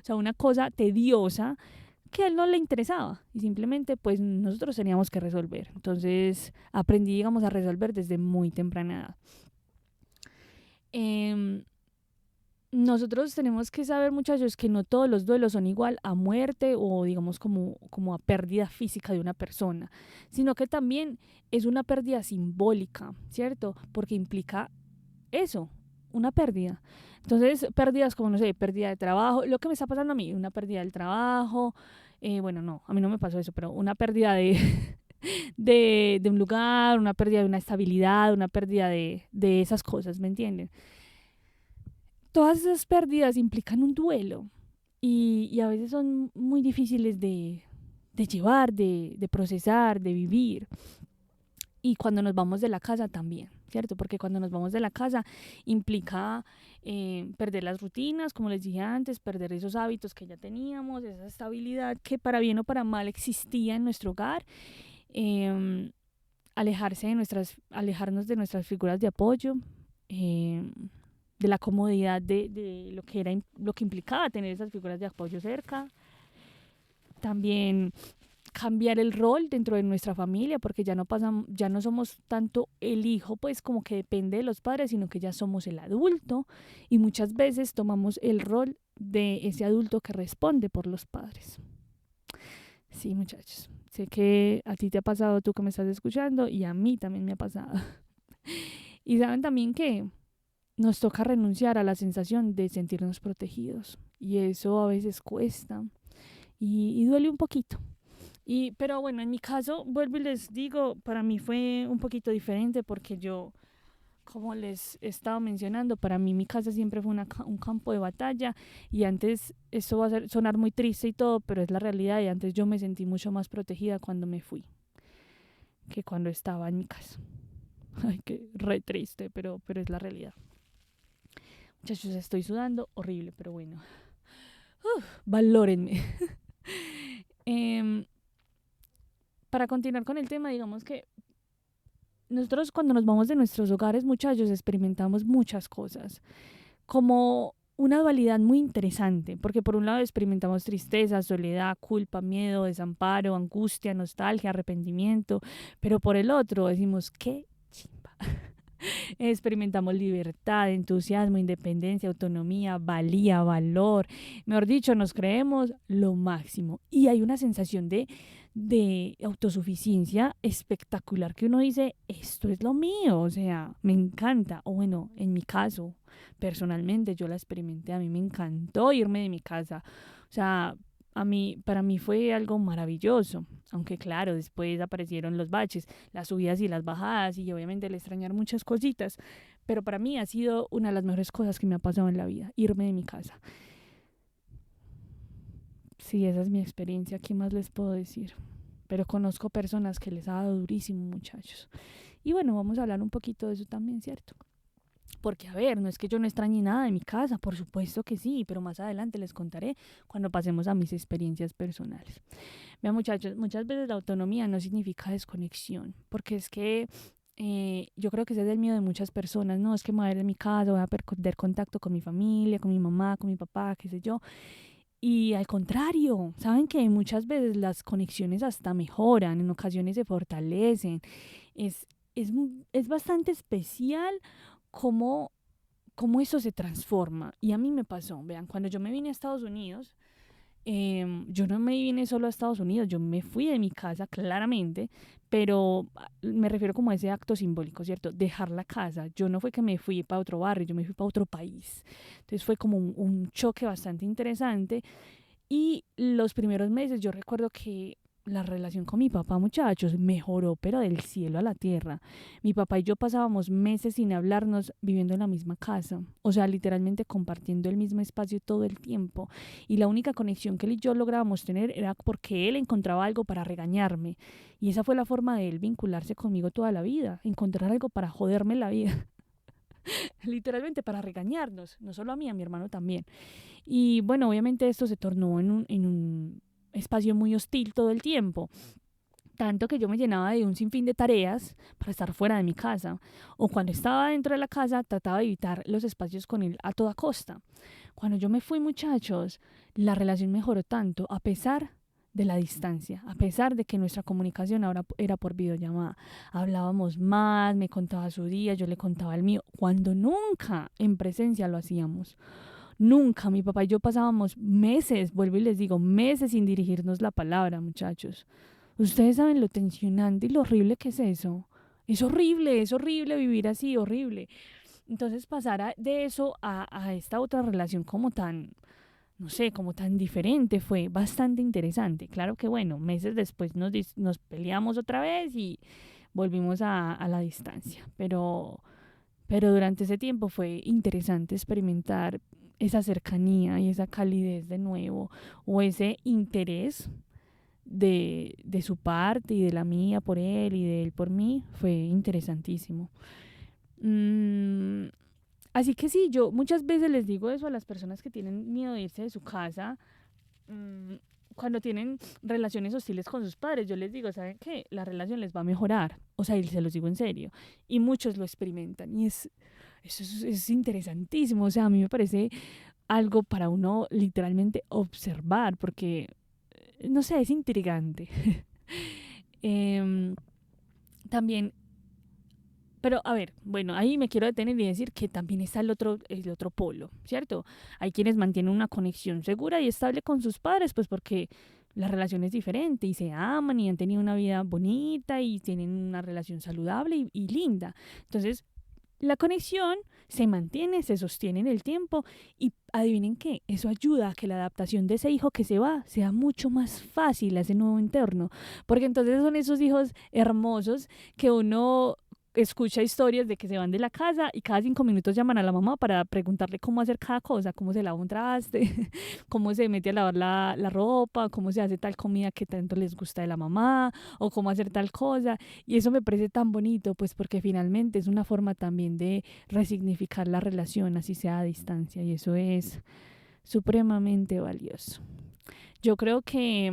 sea, una cosa tediosa que a él no le interesaba y simplemente pues nosotros teníamos que resolver. Entonces aprendí, digamos, a resolver desde muy temprana edad. Nosotros tenemos que saber, muchachos, que no todos los duelos son igual a muerte o digamos como a pérdida física de una persona, sino que también es una pérdida simbólica, ¿cierto? Porque implica eso, una pérdida. Entonces, pérdidas como, no sé, pérdida de trabajo, lo que me está pasando a mí, una pérdida del trabajo, bueno, no, a mí no me pasó eso, pero una pérdida de un lugar, una pérdida de una estabilidad, una pérdida de esas cosas, ¿me entienden? Todas esas pérdidas implican un duelo y a veces son muy difíciles de llevar, de procesar, de vivir. Y cuando nos vamos de la casa también, ¿cierto? Porque cuando nos vamos de la casa implica perder las rutinas, como les dije antes, perder esos hábitos que ya teníamos, esa estabilidad que para bien o para mal existía en nuestro hogar, eh, alejarnos de nuestras figuras de apoyo, eh, de la comodidad de lo que lo que implicaba tener esas figuras de apoyo cerca. También cambiar el rol dentro de nuestra familia, porque ya no somos tanto el hijo, pues como que depende de los padres, sino que ya somos el adulto y muchas veces tomamos el rol de ese adulto que responde por los padres. Sí, muchachos, sé que a ti te ha pasado, tú que me estás escuchando, y a mí también me ha pasado. Y saben también que nos toca renunciar a la sensación de sentirnos protegidos y eso a veces cuesta y duele un poquito. Pero bueno, en mi caso, vuelvo y les digo, para mí fue un poquito diferente porque yo, como les he estado mencionando, para mí mi casa siempre fue un campo de batalla y antes, eso va a sonar muy triste y todo, pero es la realidad y antes yo me sentí mucho más protegida cuando me fui que cuando estaba en mi casa. Ay, qué re triste, pero es la realidad. Muchachos, estoy sudando horrible, pero bueno. Valórenme. Para continuar con el tema, digamos que nosotros cuando nos vamos de nuestros hogares, muchachos, experimentamos muchas cosas, como una dualidad muy interesante, porque por un lado experimentamos tristeza, soledad, culpa, miedo, desamparo, angustia, nostalgia, arrepentimiento, pero por el otro decimos, qué chimba. Experimentamos libertad, entusiasmo, independencia, autonomía, valía, valor. Mejor dicho, nos creemos lo máximo. Y hay una sensación de autosuficiencia espectacular que uno dice, esto es lo mío, o sea, me encanta. O bueno, en mi caso, personalmente yo la experimenté, a mí me encantó irme de mi casa. O sea, para mí fue algo maravilloso. Aunque claro, después aparecieron los baches, las subidas y las bajadas y obviamente el extrañar muchas cositas. Pero para mí ha sido una de las mejores cosas que me ha pasado en la vida, irme de mi casa. Sí, esa es mi experiencia. ¿Qué más les puedo decir? Pero conozco personas que les ha dado durísimo, muchachos. Y bueno, vamos a hablar un poquito de eso también, ¿cierto? Porque, a ver, no es que yo no extrañe nada de mi casa, por supuesto que sí, pero más adelante les contaré cuando pasemos a mis experiencias personales. Vean, muchachos, muchas veces la autonomía no significa desconexión, porque es que yo creo que ese es el miedo de muchas personas, no, es que me voy a ir de mi casa, voy a perder contacto con mi familia, con mi mamá, con mi papá, qué sé yo. Y al contrario, saben que muchas veces las conexiones hasta mejoran, en ocasiones se fortalecen. Es, es bastante especial cómo, cómo eso se transforma. Y a mí me pasó, vean, cuando yo me vine a Estados Unidos, yo no me vine solo a Estados Unidos, yo me fui de mi casa claramente, pero me refiero como a ese acto simbólico, ¿cierto? Dejar la casa. Yo no fue que me fui para otro barrio, yo me fui para otro país. Entonces fue como un choque bastante interesante y los primeros meses yo recuerdo que la relación con mi papá, muchachos, mejoró, pero del cielo a la tierra. Mi papá y yo pasábamos meses sin hablarnos, viviendo en la misma casa. O sea, literalmente compartiendo el mismo espacio todo el tiempo. Y la única conexión que él y yo lográbamos tener era porque él encontraba algo para regañarme. Y esa fue la forma de él vincularse conmigo toda la vida. Encontrar algo para joderme la vida. Literalmente para regañarnos. No solo a mí, a mi hermano también. Y bueno, obviamente esto se tornó en un espacio muy hostil todo el tiempo. Tanto que yo me llenaba de un sinfín de tareas para estar fuera de mi casa. O cuando estaba dentro de la casa, trataba de evitar los espacios con él a toda costa. Cuando yo me fui, muchachos, la relación mejoró tanto, a pesar de la distancia, a pesar de que nuestra comunicación ahora era por videollamada. Hablábamos más, me contaba su día, yo le contaba el mío, cuando nunca en presencia lo hacíamos. Nunca, mi papá y yo pasábamos meses, vuelvo y les digo, meses sin dirigirnos la palabra, muchachos. Ustedes saben lo tensionante y lo horrible que es eso. Es horrible vivir así, horrible. Entonces pasar de eso a esta otra relación como tan, no sé, como tan diferente fue bastante interesante. Claro que bueno, meses después nos peleamos otra vez y volvimos a la distancia. Pero durante ese tiempo fue interesante experimentar esa cercanía y esa calidez de nuevo, o ese interés de su parte y de la mía por él y de él por mí, fue interesantísimo. Mm, Así que sí, yo muchas veces les digo eso a las personas que tienen miedo de irse de su casa, mm, cuando tienen relaciones hostiles con sus padres, yo les digo, ¿saben qué? La relación les va a mejorar. O sea, y se los digo en serio. Y muchos lo experimentan. Y es interesantísimo. O sea, a mí me parece algo para uno literalmente observar, porque, no sé, es intrigante. Em, También, pero a ver, bueno, ahí me quiero detener y decir que también está el otro polo, ¿cierto? Hay quienes mantienen una conexión segura y estable con sus padres, pues porque la relación es diferente y se aman y han tenido una vida bonita y tienen una relación saludable y linda. Entonces, la conexión se mantiene, se sostiene en el tiempo y adivinen qué, eso ayuda a que la adaptación de ese hijo que se va sea mucho más fácil a ese nuevo entorno, porque entonces son esos hijos hermosos que uno escucha historias de que se van de la casa y cada 5 minutos llaman a la mamá para preguntarle cómo hacer cada cosa, cómo se lava un traste, cómo se mete a lavar la ropa, cómo se hace tal comida que tanto les gusta de la mamá o cómo hacer tal cosa. Y eso me parece tan bonito, pues porque finalmente es una forma también de resignificar la relación, así sea a distancia, y eso es supremamente valioso. Yo creo que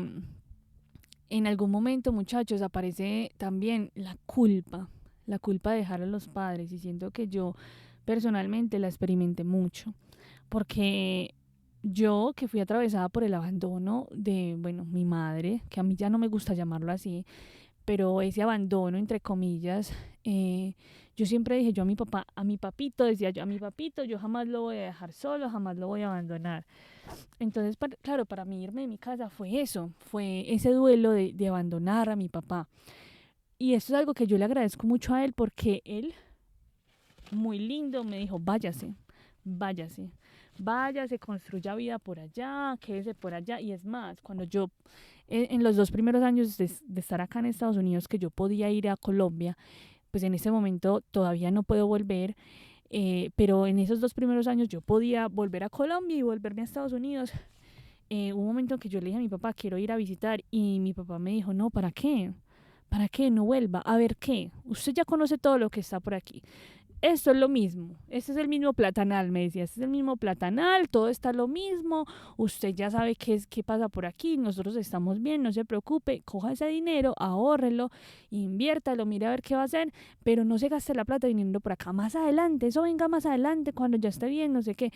en algún momento, muchachos, aparece también la culpa de dejar a los padres, y siento que yo personalmente la experimenté mucho, porque yo que fui atravesada por el abandono de, bueno, mi madre, que a mí ya no me gusta llamarlo así, pero ese abandono, entre comillas, yo siempre dije, yo a mi papá, a mi papito, decía yo, a mi papito, yo jamás lo voy a dejar solo, jamás lo voy a abandonar. Entonces, claro, para mí irme de mi casa fue eso, fue ese duelo de abandonar a mi papá. Y esto es algo que yo le agradezco mucho a él porque él, muy lindo, me dijo, váyase, váyase, váyase, construya vida por allá, quédese por allá. Y es más, cuando yo en los 2 primeros años de estar acá en Estados Unidos que yo podía ir a Colombia, pues en ese momento todavía no puedo volver, pero en esos 2 primeros años yo podía volver a Colombia y volverme a Estados Unidos. Hubo un momento en que yo le dije a mi papá, quiero ir a visitar, y mi papá me dijo, no, ¿para qué? ¿Para qué? No vuelva. A ver qué. Usted ya conoce todo lo que está por aquí. Esto es lo mismo. Este es el mismo platanal, me decía. Este es el mismo platanal, todo está lo mismo. Usted ya sabe qué pasa por aquí. Nosotros estamos bien, no se preocupe. Coja ese dinero, ahórrelo, inviértalo, mire a ver qué va a hacer, pero no se gaste la plata viniendo por acá. Más adelante, eso venga más adelante, cuando ya esté bien, no sé qué.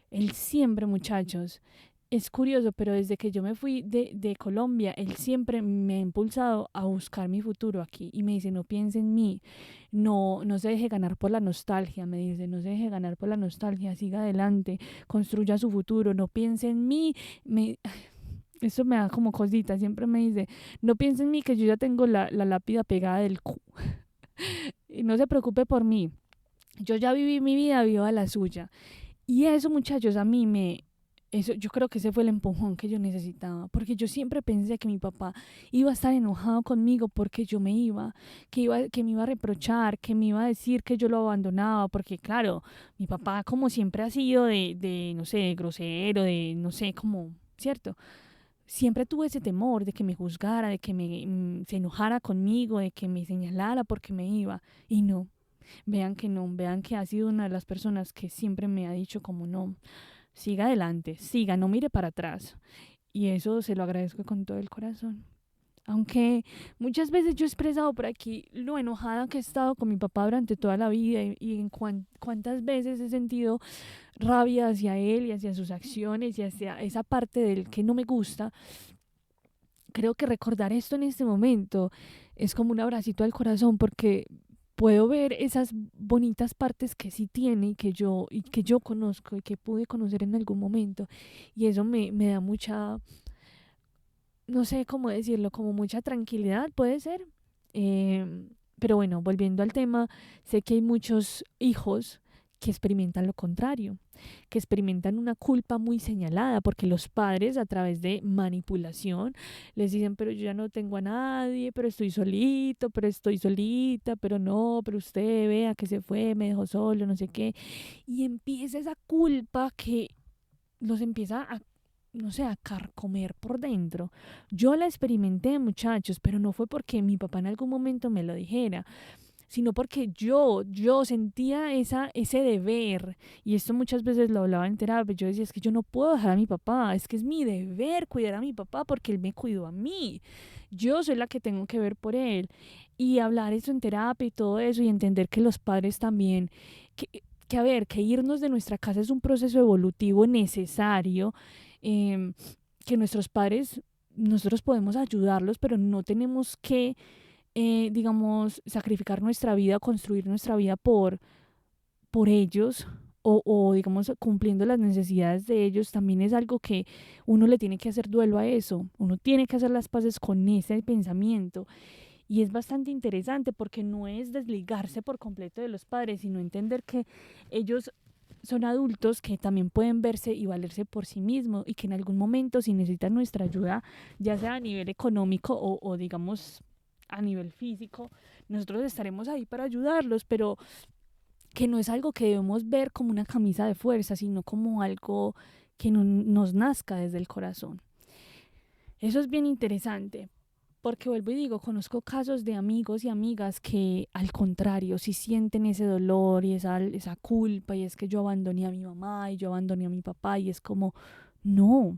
Él siempre, muchachos, es curioso, pero desde que yo me fui de Colombia, él siempre me ha impulsado a buscar mi futuro aquí. Y me dice, no piense en mí, no se deje ganar por la nostalgia, me dice, no se deje ganar por la nostalgia, siga adelante, construya su futuro, no piense en mí. Eso me da como cosita, siempre me dice, no piense en mí, que yo ya tengo la lápida pegada del cu. Y no se preocupe por mí, yo ya viví mi vida, viva la suya. Y eso, muchachos, eso, yo creo que ese fue el empujón que yo necesitaba, porque yo siempre pensé que mi papá iba a estar enojado conmigo porque yo me iba, que me iba a reprochar, que me iba a decir que yo lo abandonaba, porque claro, mi papá como siempre ha sido no sé, grosero, no sé, como, ¿cierto? Siempre tuve ese temor de que me juzgara, de que se enojara conmigo, de que me señalara porque me iba, y no. Vean que no, vean que ha sido una de las personas que siempre me ha dicho como no, siga adelante, siga, no mire para atrás. Y eso se lo agradezco con todo el corazón. Aunque muchas veces yo he expresado por aquí lo enojada que he estado con mi papá durante toda la vida y en cuántas veces he sentido rabia hacia él y hacia sus acciones y hacia esa parte del que no me gusta, creo que recordar esto en este momento es como un abracito al corazón porque puedo ver esas bonitas partes que sí tiene y que yo conozco y que pude conocer en algún momento. Y eso me da mucha, no sé cómo decirlo, como mucha tranquilidad, puede ser. Pero bueno, volviendo al tema, sé que hay muchos hijos que experimentan lo contrario, que experimentan una culpa muy señalada, porque los padres a través de manipulación les dicen, pero yo ya no tengo a nadie, pero estoy solito, pero estoy solita, pero no, pero usted vea que se fue, me dejó solo, no sé qué. Y empieza esa culpa que los empieza a, no sé, a carcomer por dentro. Yo la experimenté, muchachos, pero no fue porque mi papá en algún momento me lo dijera, sino porque yo sentía ese deber, y esto muchas veces lo hablaba en terapia. Yo decía, es que yo no puedo dejar a mi papá, es que es mi deber cuidar a mi papá porque él me cuidó a mí, yo soy la que tengo que ver por él. Y hablar eso en terapia y todo eso, y entender que los padres también, que, que a ver, que irnos de nuestra casa es un proceso evolutivo necesario, eh, que nuestros padres, nosotros podemos ayudarlos, pero no tenemos que digamos, sacrificar nuestra vida, construir nuestra vida por ellos digamos, cumpliendo las necesidades de ellos, también es algo que uno le tiene que hacer duelo a eso. Uno tiene que hacer las paces con ese pensamiento. Y es bastante interesante porque no es desligarse por completo de los padres, sino entender que ellos son adultos que también pueden verse y valerse por sí mismos y que en algún momento si necesitan nuestra ayuda, ya sea a nivel económico o digamos a nivel físico, nosotros estaremos ahí para ayudarlos, pero que no es algo que debemos ver como una camisa de fuerza, sino como algo que no, nos nazca desde el corazón. Eso es bien interesante, porque vuelvo y digo, conozco casos de amigos y amigas que al contrario, si sienten ese dolor y esa culpa, y es que yo abandoné a mi mamá y yo abandoné a mi papá, y es como, no,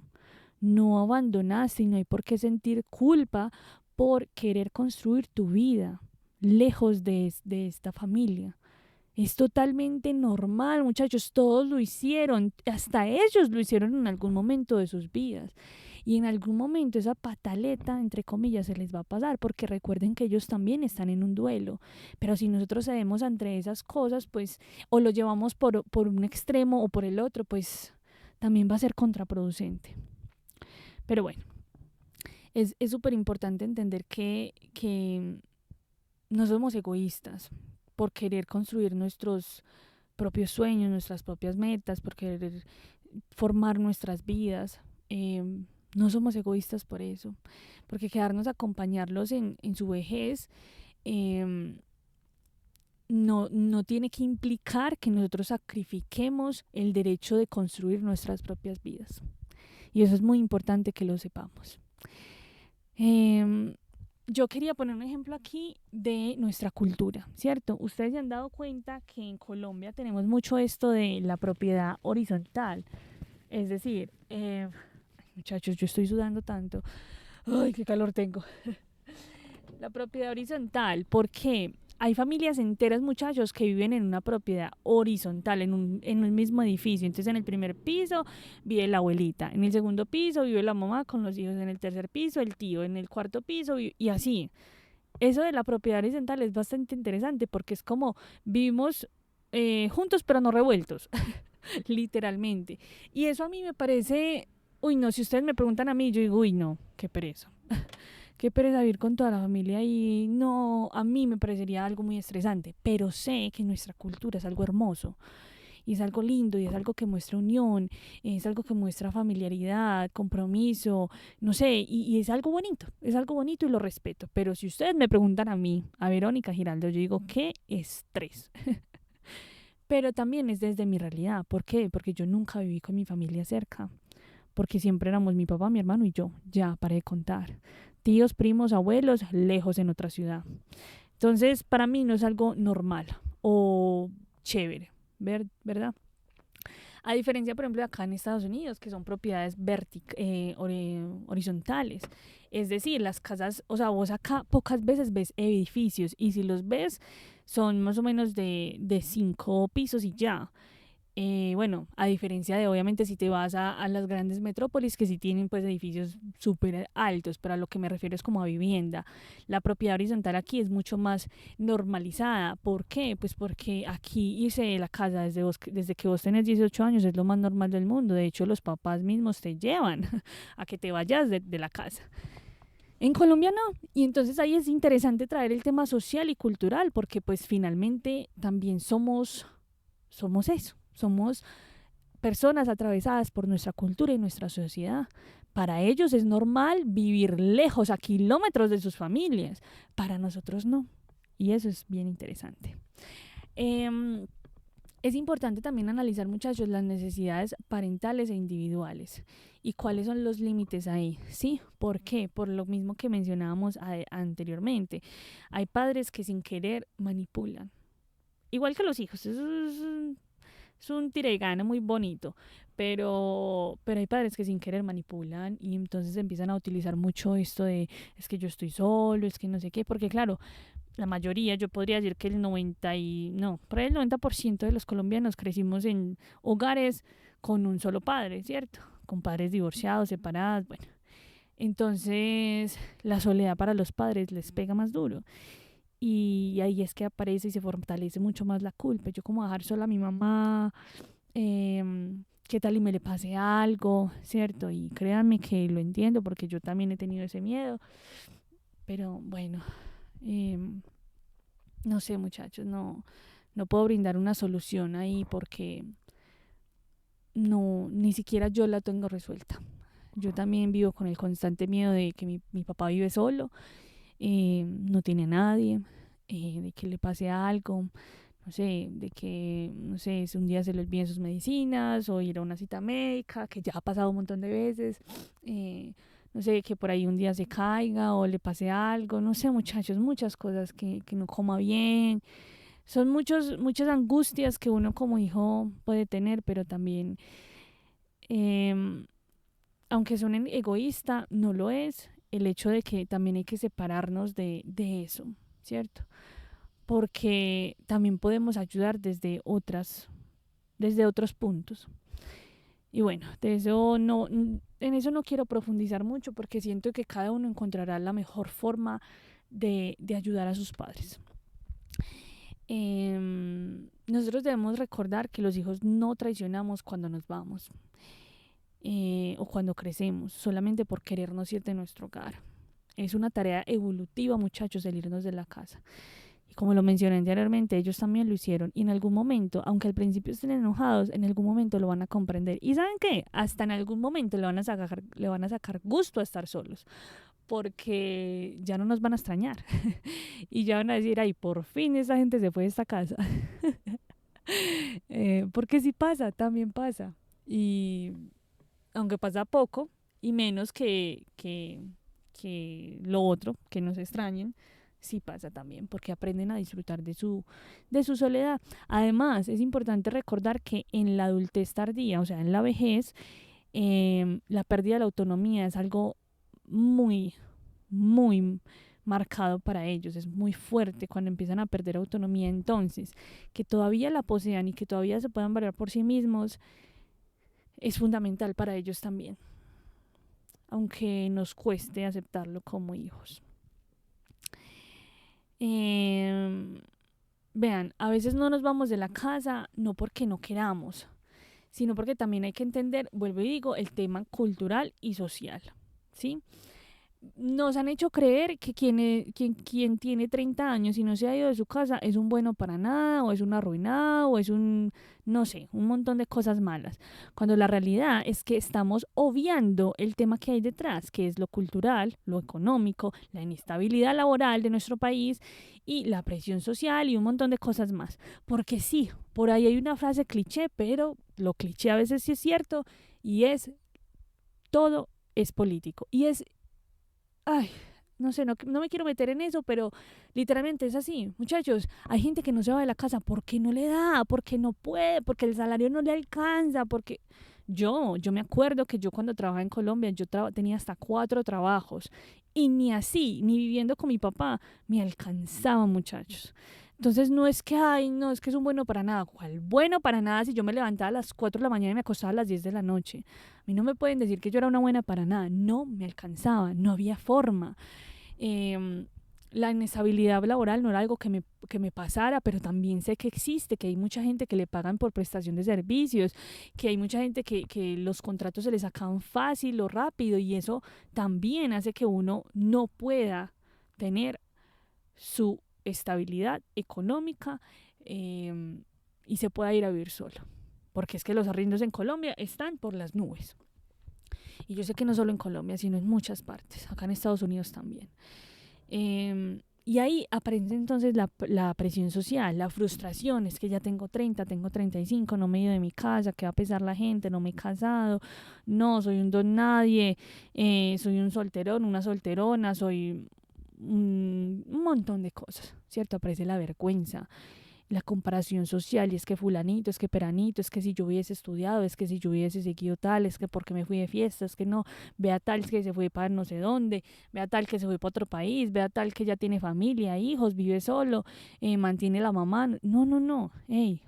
no abandonaste y no hay por qué sentir culpa por querer construir tu vida lejos de esta familia. Es totalmente normal, muchachos, todos lo hicieron, hasta ellos lo hicieron en algún momento de sus vidas. Y en algún momento esa pataleta, entre comillas, se les va a pasar, porque recuerden que ellos también están en un duelo. Pero si nosotros cedemos ante esas cosas, pues, o lo llevamos por un extremo o por el otro, pues también va a ser contraproducente. Pero bueno, es súper importante entender que no somos egoístas por querer construir nuestros propios sueños, nuestras propias metas, por querer formar nuestras vidas. No somos egoístas por eso, porque quedarnos a acompañarlos en su vejez em, no tiene que implicar que nosotros sacrifiquemos el derecho de construir nuestras propias vidas. Y eso es muy importante que lo sepamos. Em, yo quería poner un ejemplo aquí de nuestra cultura, ¿cierto? Ustedes se han dado cuenta que en Colombia tenemos mucho esto de la propiedad horizontal. Es decir, muchachos, yo estoy sudando tanto. Ay, qué calor tengo. La propiedad horizontal, ¿por qué? Hay familias enteras, muchachos, que viven en una propiedad horizontal, en un mismo edificio. Entonces, en el primer piso vive la abuelita, en el segundo piso vive la mamá con los hijos, en el tercer piso el tío, en el cuarto piso y así. Eso de la propiedad horizontal es bastante interesante porque es como vivimos juntos pero no revueltos, literalmente. Y eso a mí me parece, uy, no, si ustedes me preguntan a mí, yo digo, uy, no, qué pereza. Qué pereza vivir con toda la familia y no, a mí me parecería algo muy estresante, pero sé que nuestra cultura es algo hermoso y es algo lindo y es algo que muestra unión, es algo que muestra familiaridad, compromiso, no sé, y es algo bonito y lo respeto. Pero si ustedes me preguntan a mí, a Verónica Giraldo, yo digo, qué estrés. Pero también es desde mi realidad. ¿Por qué? Porque yo nunca viví con mi familia cerca. Porque siempre éramos mi papá, mi hermano y yo. Ya, paré de contar. Tíos, primos, abuelos, lejos en otra ciudad. Entonces, para mí no es algo normal o chévere, ¿verdad? A diferencia, por ejemplo, de acá en Estados Unidos, que son propiedades horizontales. Es decir, las casas, o sea, vos acá pocas veces ves edificios y si los ves son más o menos de 5 pisos y ya. Bueno, a diferencia de obviamente si te vas a las grandes metrópolis que sí tienen pues edificios súper altos, pero a lo que me refiero es como a vivienda. La propiedad horizontal aquí es mucho más normalizada. ¿Por qué? Pues porque aquí irse de la casa desde que vos tenés 18 años es lo más normal del mundo. De hecho, los papás mismos te llevan a que te vayas de la casa. En Colombia no. Y entonces ahí es interesante traer el tema social y cultural porque pues finalmente también somos eso. Somos personas atravesadas por nuestra cultura y nuestra sociedad. Para ellos es normal vivir lejos, a kilómetros de sus familias. Para nosotros no. Y eso es bien interesante. Eh, es importante también analizar, muchachos, las necesidades parentales e individuales y cuáles son los límites ahí, ¿sí? ¿Por qué? Por lo mismo que mencionábamos anteriormente. Hay padres que sin querer manipulan. Igual que los hijos, eso es un tira y gana muy bonito, pero hay padres que sin querer manipulan y entonces empiezan a utilizar mucho esto de es que yo estoy solo, es que no sé qué, porque claro, la mayoría, yo podría decir que el 90 y no, por ahí el 90% de los colombianos crecimos en hogares con un solo padre, ¿cierto? Con padres divorciados, separados, bueno. Entonces, la soledad para los padres les pega más duro. Y ahí es que aparece y se fortalece mucho más la culpa. Yo como dejar sola a mi mamá, qué tal y me le pase algo, ¿cierto? Y créanme que lo entiendo porque yo también he tenido ese miedo. Pero bueno, eh, no sé muchachos, no puedo brindar una solución ahí porque no, ni siquiera yo la tengo resuelta. Yo también vivo con el constante miedo de que mi papá vive solo, no tiene a nadie, de que le pase algo, no sé, de que, no sé, si un día se le olviden sus medicinas o ir a una cita médica, que ya ha pasado un montón de veces, no sé, que por ahí un día se caiga o le pase algo, no sé, muchachos, muchas cosas que no coma bien. Son muchas angustias que uno como hijo puede tener, pero también, eh, aunque suenen egoísta, no lo es el hecho de que también hay que separarnos de eso, ¿cierto? Porque también podemos ayudar desde otros puntos. Y bueno, en eso no quiero profundizar mucho porque siento que cada uno encontrará la mejor forma de ayudar a sus padres. Nosotros debemos recordar que los hijos no traicionamos cuando nos vamos o cuando crecemos, solamente por querernos ir de nuestro hogar. Es una tarea evolutiva, muchachos, el irnos de la casa. Y como lo mencioné anteriormente, ellos también lo hicieron. Y en algún momento, aunque al principio estén enojados, en algún momento lo van a comprender. ¿Y saben qué? Hasta en algún momento le van a sacar gusto a estar solos. Porque ya no nos van a extrañar. Y ya van a decir, ay, por fin esa gente se fue de esta casa. Porque sí pasa, también pasa. Y aunque pasa poco y menos que lo otro, que nos extrañen, sí pasa también, porque aprenden a disfrutar de su soledad. Además, es importante recordar que en la adultez tardía, o sea, en la vejez, la pérdida de la autonomía es algo muy, muy marcado para ellos, es muy fuerte cuando empiezan a perder autonomía. Entonces, que todavía la posean y que todavía se puedan valer por sí mismos es fundamental para ellos también, aunque nos cueste aceptarlo como hijos. Vean, a veces no nos vamos de la casa no porque no queramos, sino porque también hay que entender, vuelvo y digo, el tema cultural y social, ¿sí? Nos han hecho creer que quien tiene 30 años y no se ha ido de su casa es un bueno para nada, o es un arruinado, o es un, no sé, un montón de cosas malas. Cuando la realidad es que estamos obviando el tema que hay detrás, que es lo cultural, lo económico, la inestabilidad laboral de nuestro país y la presión social y un montón de cosas más. Porque sí, por ahí hay una frase cliché, pero lo cliché a veces sí es cierto, y es todo es político. Y es ay, no sé, no me quiero meter en eso, pero literalmente es así. Muchachos, hay gente que no se va de la casa porque no le da, porque no puede, porque el salario no le alcanza, porque yo me acuerdo que yo cuando trabajaba en Colombia, yo tenía hasta 4 trabajos y ni así, ni viviendo con mi papá, me alcanzaba, muchachos. Entonces no es que, ay, no, es que es un bueno para nada. ¿Cuál bueno para nada si yo me levantaba a las 4 de la mañana y me acostaba a las 10 de la noche? A mí no me pueden decir que yo era una buena para nada. No me alcanzaba, no había forma. Eh, la inestabilidad laboral no era algo que me pasara, pero también sé que existe, que hay mucha gente que le pagan por prestación de servicios, que hay mucha gente que los contratos se les sacan fácil o rápido y eso también hace que uno no pueda tener su estabilidad económica eh, y se pueda ir a vivir solo. Porque es que los arriendos en Colombia están por las nubes. Y yo sé que no solo en Colombia, sino en muchas partes, acá en Estados Unidos también. Y ahí aparece entonces la presión social, la frustración, es que ya tengo 30, tengo 35, no me he ido de mi casa, ¿qué va a pesar la gente? No me he casado, no, soy un don nadie, soy un solterón, una solterona, soy un montón de cosas, ¿cierto? Aparece la vergüenza, la comparación social, y es que fulanito, es que peranito, es que si yo hubiese estudiado, es que si yo hubiese seguido tal, es que porque me fui de fiesta, es que no, vea tal que se fue para no sé dónde, vea tal que se fue para otro país, vea tal que ya tiene familia, hijos, vive solo, mantiene la mamá, no, no, no, hey,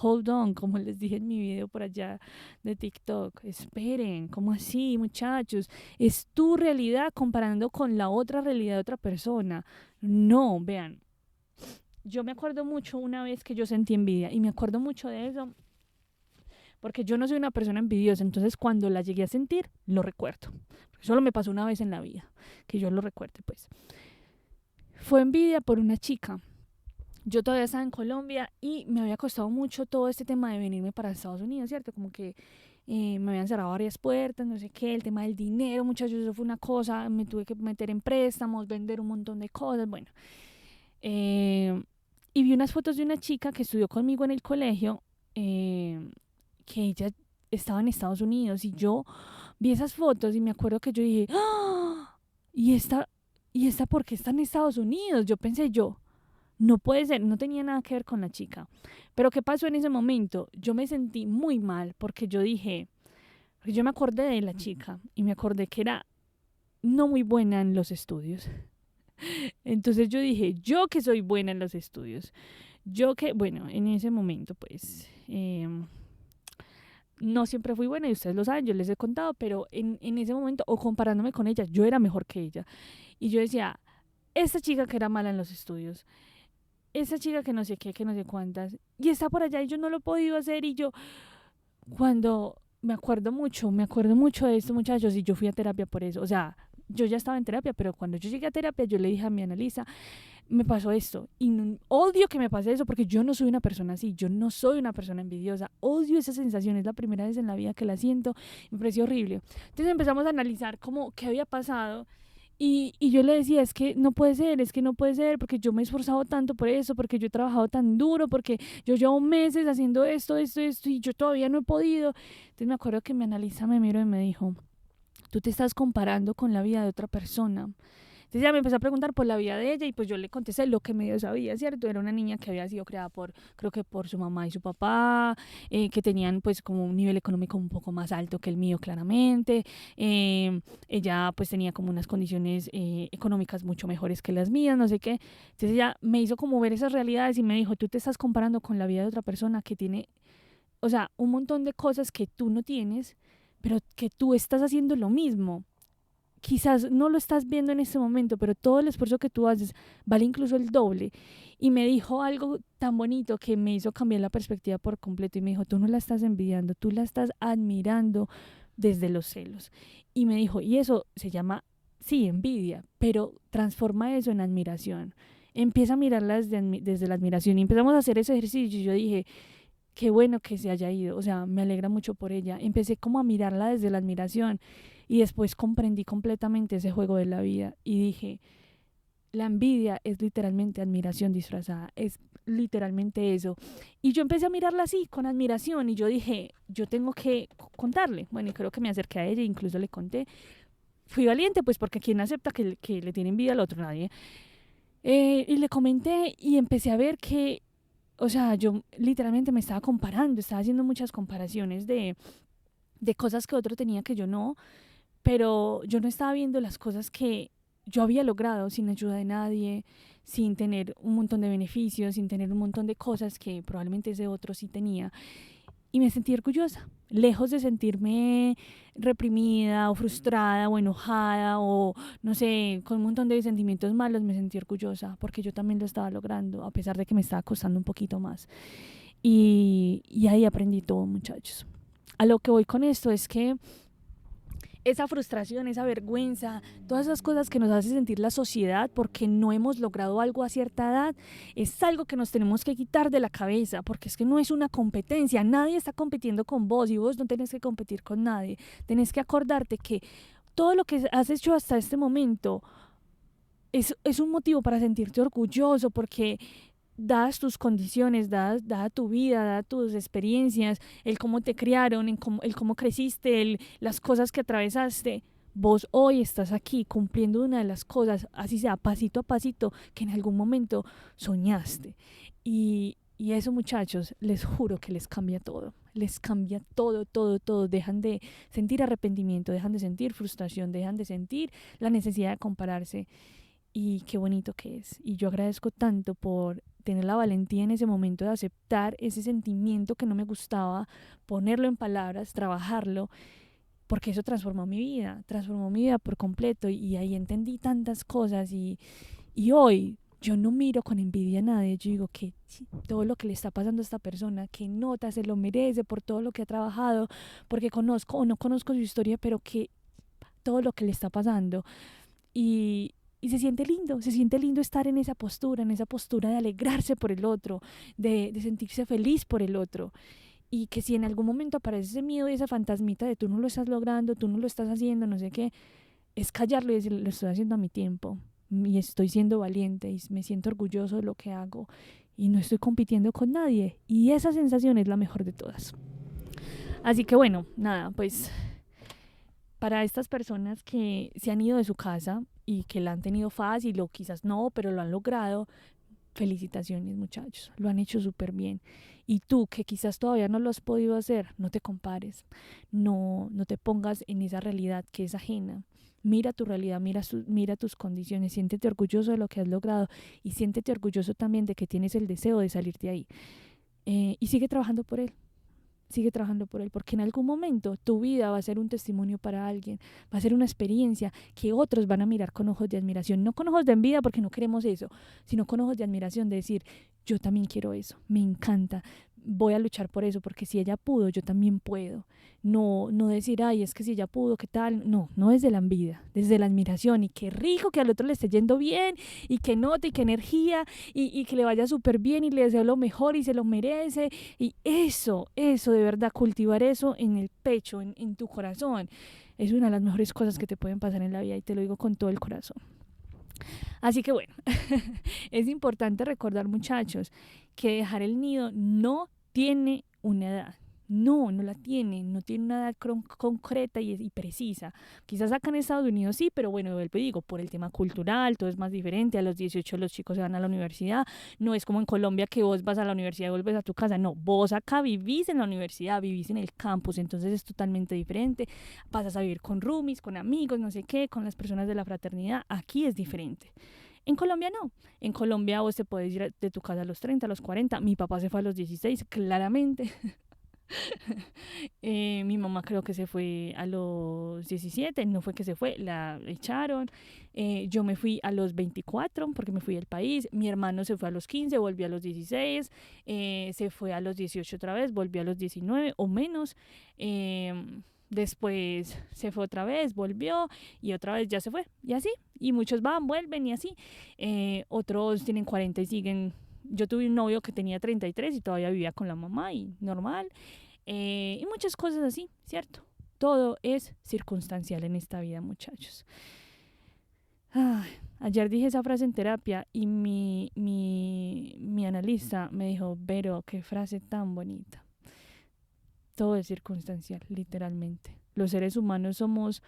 hold on, como les dije en mi video por allá de TikTok, esperen, ¿cómo así, muchachos? Es tu realidad comparando con la otra realidad de otra persona. No, vean, yo me acuerdo mucho una vez que yo sentí envidia y me acuerdo mucho de eso porque yo no soy una persona envidiosa, entonces cuando la llegué a sentir, lo recuerdo. Porque solo me pasó una vez en la vida, que yo lo recuerde, pues. Fue envidia por una chica. Yo todavía estaba en Colombia y me había costado mucho todo este tema de venirme para Estados Unidos, ¿cierto? Como que me habían cerrado varias puertas, no sé qué, el tema del dinero, muchachos, eso fue una cosa, me tuve que meter en préstamos, vender un montón de cosas, bueno. Y vi unas fotos de una chica que estudió conmigo en el colegio, que ella estaba en Estados Unidos y yo vi esas fotos y me acuerdo que yo dije, ¡ah! ¿Y esta por qué está en Estados Unidos? Yo pensé no puede ser, no tenía nada que ver con la chica. Pero ¿qué pasó en ese momento? Yo me sentí muy mal porque yo dije, porque yo me acordé de la chica y me acordé que era no muy buena en los estudios. Entonces yo dije, yo que soy buena en los estudios, yo que, bueno, en ese momento pues no siempre fui buena y ustedes lo saben, yo les he contado, pero en ese momento, o comparándome con ella, yo era mejor que ella. Y yo decía, esta chica que era mala en los estudios, esa chica que no sé qué, que no sé cuántas, y está por allá y yo no lo he podido hacer y yo, cuando me acuerdo mucho de esto, muchachos, y yo fui a terapia por eso, o sea, yo ya estaba en terapia, pero cuando yo llegué a terapia, yo le dije a mi analista, me pasó esto, y odio que me pase eso, porque yo no soy una persona así, yo no soy una persona envidiosa, odio esa sensación, es la primera vez en la vida que la siento, me pareció horrible. Entonces empezamos a analizar como qué había pasado, y yo le decía, es que no puede ser, es que no puede ser, porque yo me he esforzado tanto por eso, porque yo he trabajado tan duro, porque yo llevo meses haciendo esto, y yo todavía no he podido. Entonces me acuerdo que mi analista me miró y me dijo, tú te estás comparando con la vida de otra persona. Entonces ella me empezó a preguntar por la vida de ella y pues yo le contesté lo que medio sabía, ¿cierto? Era una niña que había sido creada creo que por su mamá y su papá, que tenían pues como un nivel económico un poco más alto que el mío claramente. Ella pues tenía como unas condiciones económicas mucho mejores que las mías, no sé qué. Entonces ella me hizo como ver esas realidades y me dijo, tú te estás comparando con la vida de otra persona que tiene, o sea, un montón de cosas que tú no tienes, pero que tú estás haciendo lo mismo. Quizás no lo estás viendo en este momento, pero todo el esfuerzo que tú haces vale incluso el doble. Y me dijo algo tan bonito que me hizo cambiar la perspectiva por completo. Y me dijo, tú no la estás envidiando, tú la estás admirando desde los celos. Y me dijo, y eso se llama, sí, envidia, pero transforma eso en admiración. Empieza a mirarla desde la admiración. Y empezamos a hacer ese ejercicio. Y yo dije, qué bueno que se haya ido, o sea, me alegra mucho por ella. Empecé como a mirarla desde la admiración y después comprendí completamente ese juego de la vida y dije, la envidia es literalmente admiración disfrazada, es literalmente eso. Y yo empecé a mirarla así, con admiración, y yo dije, yo tengo que contarle. Bueno, y creo que me acerqué a ella, incluso le conté. Fui valiente, pues porque ¿quién acepta que le tiene envidia al otro? Nadie. Y le comenté y empecé a ver que, o sea, yo literalmente me estaba comparando, estaba haciendo muchas comparaciones de cosas que otro tenía que yo no, pero yo no estaba viendo las cosas que yo había logrado sin ayuda de nadie, sin tener un montón de beneficios, sin tener un montón de cosas que probablemente ese otro sí tenía. Y me sentí orgullosa, lejos de sentirme reprimida o frustrada o enojada o no sé, con un montón de sentimientos malos. Me sentí orgullosa porque yo también lo estaba logrando, a pesar de que me estaba costando un poquito más. Y ahí aprendí todo, muchachos. A lo que voy con esto es que esa frustración, esa vergüenza, todas esas cosas que nos hace sentir la sociedad porque no hemos logrado algo a cierta edad, es algo que nos tenemos que quitar de la cabeza, porque es que no es una competencia, nadie está compitiendo con vos y vos no tenés que competir con nadie. Tenés que acordarte que todo lo que has hecho hasta este momento es un motivo para sentirte orgulloso, porque dadas tus condiciones, dada tu vida, dadas tus experiencias, el cómo te criaron, el cómo creciste, las cosas que atravesaste, vos hoy estás aquí cumpliendo una de las cosas, así sea, pasito a pasito, que en algún momento soñaste. Y eso, muchachos, les juro que les cambia todo. Les cambia todo, todo, todo. Dejan de sentir arrepentimiento, dejan de sentir frustración, dejan de sentir la necesidad de compararse. Y qué bonito que es. Y yo agradezco tanto por tener la valentía en ese momento de aceptar ese sentimiento que no me gustaba, ponerlo en palabras, trabajarlo, porque eso transformó mi vida por completo y ahí entendí tantas cosas y hoy yo no miro con envidia a nadie, yo digo que sí, todo lo que le está pasando a esta persona, que nota, se lo merece por todo lo que ha trabajado, porque conozco o no conozco su historia, pero que todo lo que le está pasando y se siente lindo estar en esa postura de alegrarse por el otro, de sentirse feliz por el otro. Y que si en algún momento aparece ese miedo y esa fantasmita de tú no lo estás logrando, tú no lo estás haciendo, no sé qué, es callarlo y decir, lo estoy haciendo a mi tiempo. Y estoy siendo valiente y me siento orgulloso de lo que hago. Y no estoy compitiendo con nadie. Y esa sensación es la mejor de todas. Así que bueno, nada, pues para estas personas que se han ido de su casa y que la han tenido fácil o quizás no, pero lo han logrado, felicitaciones, muchachos, lo han hecho súper bien. Y tú que quizás todavía no lo has podido hacer, no te compares, no te pongas en esa realidad que es ajena. Mira tu realidad, mira tus condiciones, siéntete orgulloso de lo que has logrado y siéntete orgulloso también de que tienes el deseo de salir de ahí. Y sigue trabajando por él. Sigue trabajando por él, porque en algún momento tu vida va a ser un testimonio para alguien, va a ser una experiencia que otros van a mirar con ojos de admiración, no con ojos de envidia porque no queremos eso, sino con ojos de admiración, de decir, yo también quiero eso, me encanta, voy a luchar por eso, porque si ella pudo, yo también puedo. No, no decir, ay, es que si ella pudo, ¿qué tal? No, no desde la envidia, desde la admiración, y qué rico que al otro le esté yendo bien, y que note, y qué energía, y que le vaya súper bien, y le deseo lo mejor, y se lo merece, y eso, de verdad, cultivar eso en el pecho, en tu corazón, es una de las mejores cosas que te pueden pasar en la vida, y te lo digo con todo el corazón. Así que bueno, es importante recordar, muchachos, que dejar el nido no tiene una edad. No, no la tiene, no tiene una edad concreta y precisa. Quizás acá en Estados Unidos sí, pero bueno, vuelvo y digo, por el tema cultural, todo es más diferente. A los 18 los chicos se van a la universidad. No es como en Colombia que vos vas a la universidad y vuelves a tu casa. No, vos acá vivís en la universidad, vivís en el campus, entonces es totalmente diferente. Pasas a vivir con roomies, con amigos, no sé qué, con las personas de la fraternidad. Aquí es diferente. En Colombia no. En Colombia vos te puedes ir de tu casa a los 30, a los 40. Mi papá se fue a los 16, claramente. Mi mamá creo que se fue a los 17, no fue que se fue, la echaron. Yo me fui a los 24 porque me fui del país. Mi hermano se fue a los 15, volvió a los 16. Se fue a los 18 otra vez, volvió a los 19 o menos. Después se fue otra vez, volvió y otra vez ya se fue. Y así. Y muchos van, vuelven y así. Otros tienen 40 y siguen. Yo tuve un novio que tenía 33 y todavía vivía con la mamá y normal. Y muchas cosas así, ¿cierto? Todo es circunstancial en esta vida, muchachos. Ay, ayer dije esa frase en terapia y mi analista me dijo, Vero, qué frase tan bonita. Todo es circunstancial, literalmente. Los seres humanos somos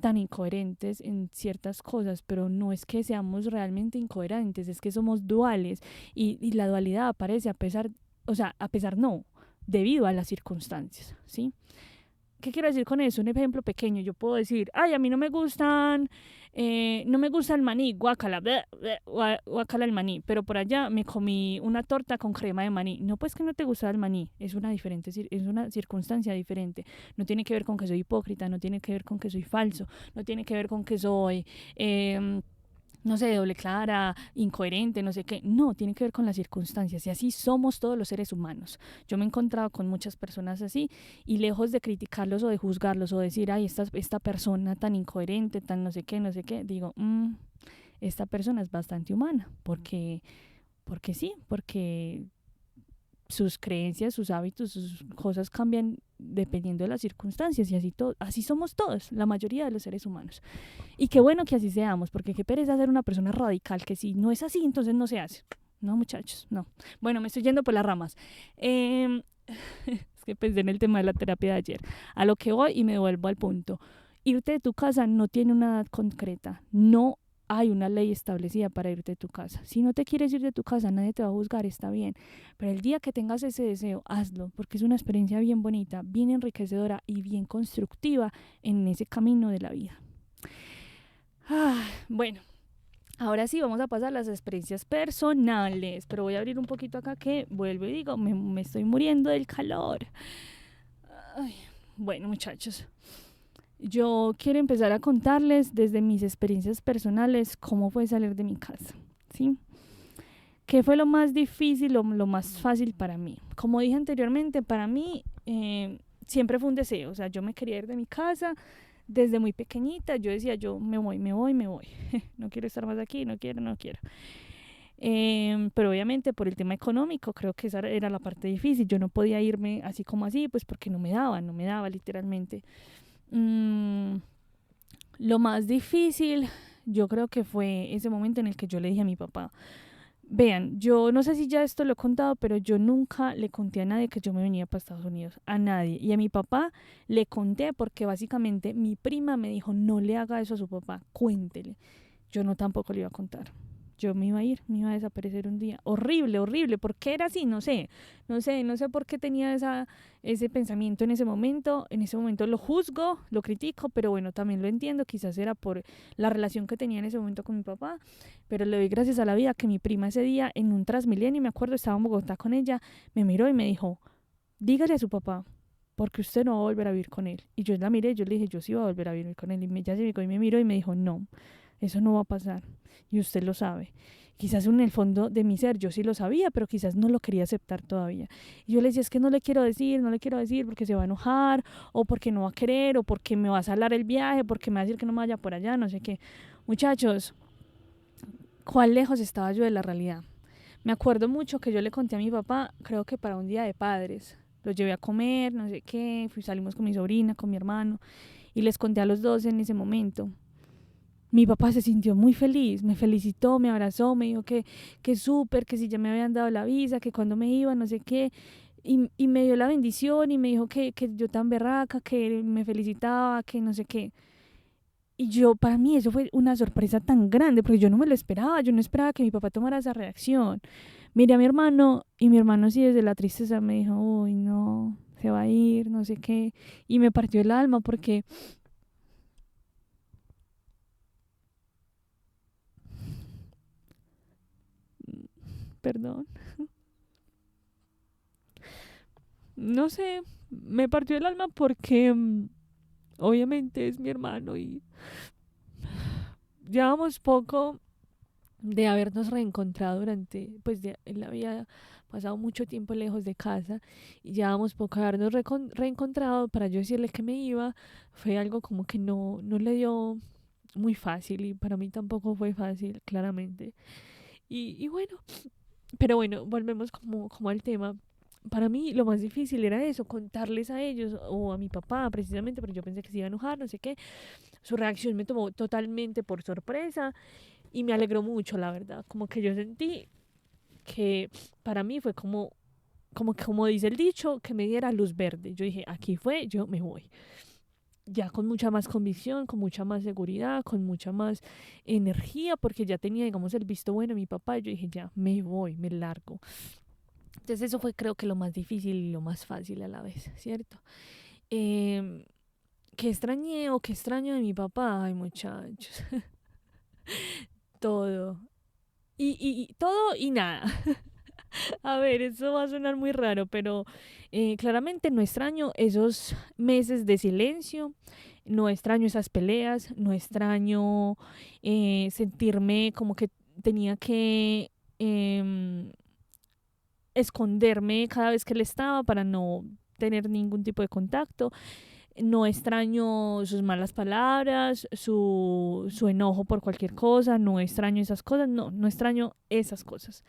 tan incoherentes en ciertas cosas, pero no es que seamos realmente incoherentes, es que somos duales y la dualidad aparece a pesar no, debido a las circunstancias, ¿sí? ¿Qué quiero decir con eso? Un ejemplo pequeño, yo puedo decir, ay, a mí no me gusta el maní, guácala, guácala el maní, pero por allá me comí una torta con crema de maní. No, pues que no te gusta el maní, es una circunstancia diferente. No tiene que ver con que soy hipócrita, no tiene que ver con que soy falso, no tiene que ver con que soy no sé, doble cara, incoherente, no sé qué. No, tiene que ver con las circunstancias y así somos todos los seres humanos. Yo me he encontrado con muchas personas así y lejos de criticarlos o de juzgarlos o decir, ay, esta persona tan incoherente, tan no sé qué, digo, esta persona es bastante humana porque sí, porque sus creencias, sus hábitos, sus cosas cambian dependiendo de las circunstancias y así somos todos, la mayoría de los seres humanos. Y qué bueno que así seamos, porque qué pereza ser una persona radical, que si no es así, entonces no se hace. No, muchachos, no. Bueno, me estoy yendo por las ramas. Es que pensé en el tema de la terapia de ayer. A lo que voy y me vuelvo al punto. Irte de tu casa no tiene una edad concreta. No hay una ley establecida para irte de tu casa. Si no te quieres ir de tu casa, nadie te va a juzgar, está bien. Pero el día que tengas ese deseo, hazlo, porque es una experiencia bien bonita, bien enriquecedora y bien constructiva en ese camino de la vida. Bueno, ahora sí vamos a pasar a las experiencias personales, pero voy a abrir un poquito acá que vuelvo y digo, me estoy muriendo del calor. Ay, bueno, muchachos, yo quiero empezar a contarles desde mis experiencias personales cómo fue salir de mi casa, ¿sí? ¿Qué fue lo más difícil o lo más fácil para mí? Como dije anteriormente, para mí siempre fue un deseo, o sea, yo me quería ir de mi casa. Desde muy pequeñita yo decía, yo me voy. No quiero estar más aquí, no quiero. Pero obviamente por el tema económico creo que esa era la parte difícil. Yo no podía irme así como así, pues porque no me daba literalmente. Lo más difícil yo creo que fue ese momento en el que yo le dije a mi papá, vean, yo no sé si ya esto lo he contado, pero yo nunca le conté a nadie que yo me venía para Estados Unidos, a nadie. Y a mi papá le conté porque básicamente mi prima me dijo, no le haga eso a su papá, cuéntele. Yo no tampoco le iba a contar. Yo me iba a ir, me iba a desaparecer un día. Horrible. ¿Por qué era así? No sé por qué tenía ese pensamiento en ese momento. En ese momento lo juzgo, lo critico, pero bueno, también lo entiendo. Quizás era por la relación que tenía en ese momento con mi papá. Pero le doy gracias a la vida que mi prima ese día en un Transmilenio, me acuerdo, estaba en Bogotá con ella, me miró y me dijo, dígale a su papá, porque usted no va a volver a vivir con él. Y yo la miré, yo le dije, yo sí voy a volver a vivir con él. Y ella se me miró y me dijo, no, Eso no va a pasar. Y usted lo sabe. Quizás en el fondo de mi ser yo sí lo sabía, pero quizás no lo quería aceptar todavía. Y yo le decía, es que no le quiero decir, no le quiero decir porque se va a enojar, o porque no va a querer, o porque me va a salar el viaje, porque me va a decir que no me vaya por allá, no sé qué. Muchachos, ¿cuán lejos estaba yo de la realidad? Me acuerdo mucho que yo le conté a mi papá, creo que para un día de padres. Lo llevé a comer, no sé qué, salimos con mi sobrina, con mi hermano, y les conté a los dos en ese momento. Mi papá se sintió muy feliz, me felicitó, me abrazó, me dijo que súper, que si ya me habían dado la visa, que cuando me iba, no sé qué, y me dio la bendición y me dijo que yo tan berraca, que me felicitaba, que no sé qué. Y yo, para mí eso fue una sorpresa tan grande, porque yo no me lo esperaba, yo no esperaba que mi papá tomara esa reacción. Miré a mi hermano, y mi hermano sí desde la tristeza me dijo, uy, no, se va a ir, no sé qué, y me partió el alma porque, perdón, no sé, me partió el alma porque obviamente es mi hermano y llevamos poco de habernos reencontrado pues él había pasado mucho tiempo lejos de casa y llevamos poco de habernos reencontrado para yo decirle que me iba, fue algo como que no le dio muy fácil y para mí tampoco fue fácil, claramente. Y bueno, pero bueno, volvemos como al tema. Para mí lo más difícil era eso, contarles a ellos o a mi papá precisamente, porque yo pensé que se iba a enojar, no sé qué. Su reacción me tomó totalmente por sorpresa y me alegró mucho, la verdad. Como que yo sentí que para mí fue como dice el dicho, que me diera luz verde. Yo dije, aquí fue, yo me voy. Ya con mucha más convicción, con mucha más seguridad, con mucha más energía, porque ya tenía, digamos, el visto bueno de mi papá. Y yo dije, ya, me voy, me largo. Entonces eso fue creo que lo más difícil y lo más fácil a la vez, ¿cierto? Eh, ¿Qué extrañé o qué extraño de mi papá? Ay, muchachos, todo. Y todo y nada. A ver, eso va a sonar muy raro, pero claramente no extraño esos meses de silencio, no extraño esas peleas, no extraño sentirme como que tenía que esconderme cada vez que él estaba para no tener ningún tipo de contacto. No extraño sus malas palabras, su enojo por cualquier cosa, no extraño esas cosas, no extraño esas cosas.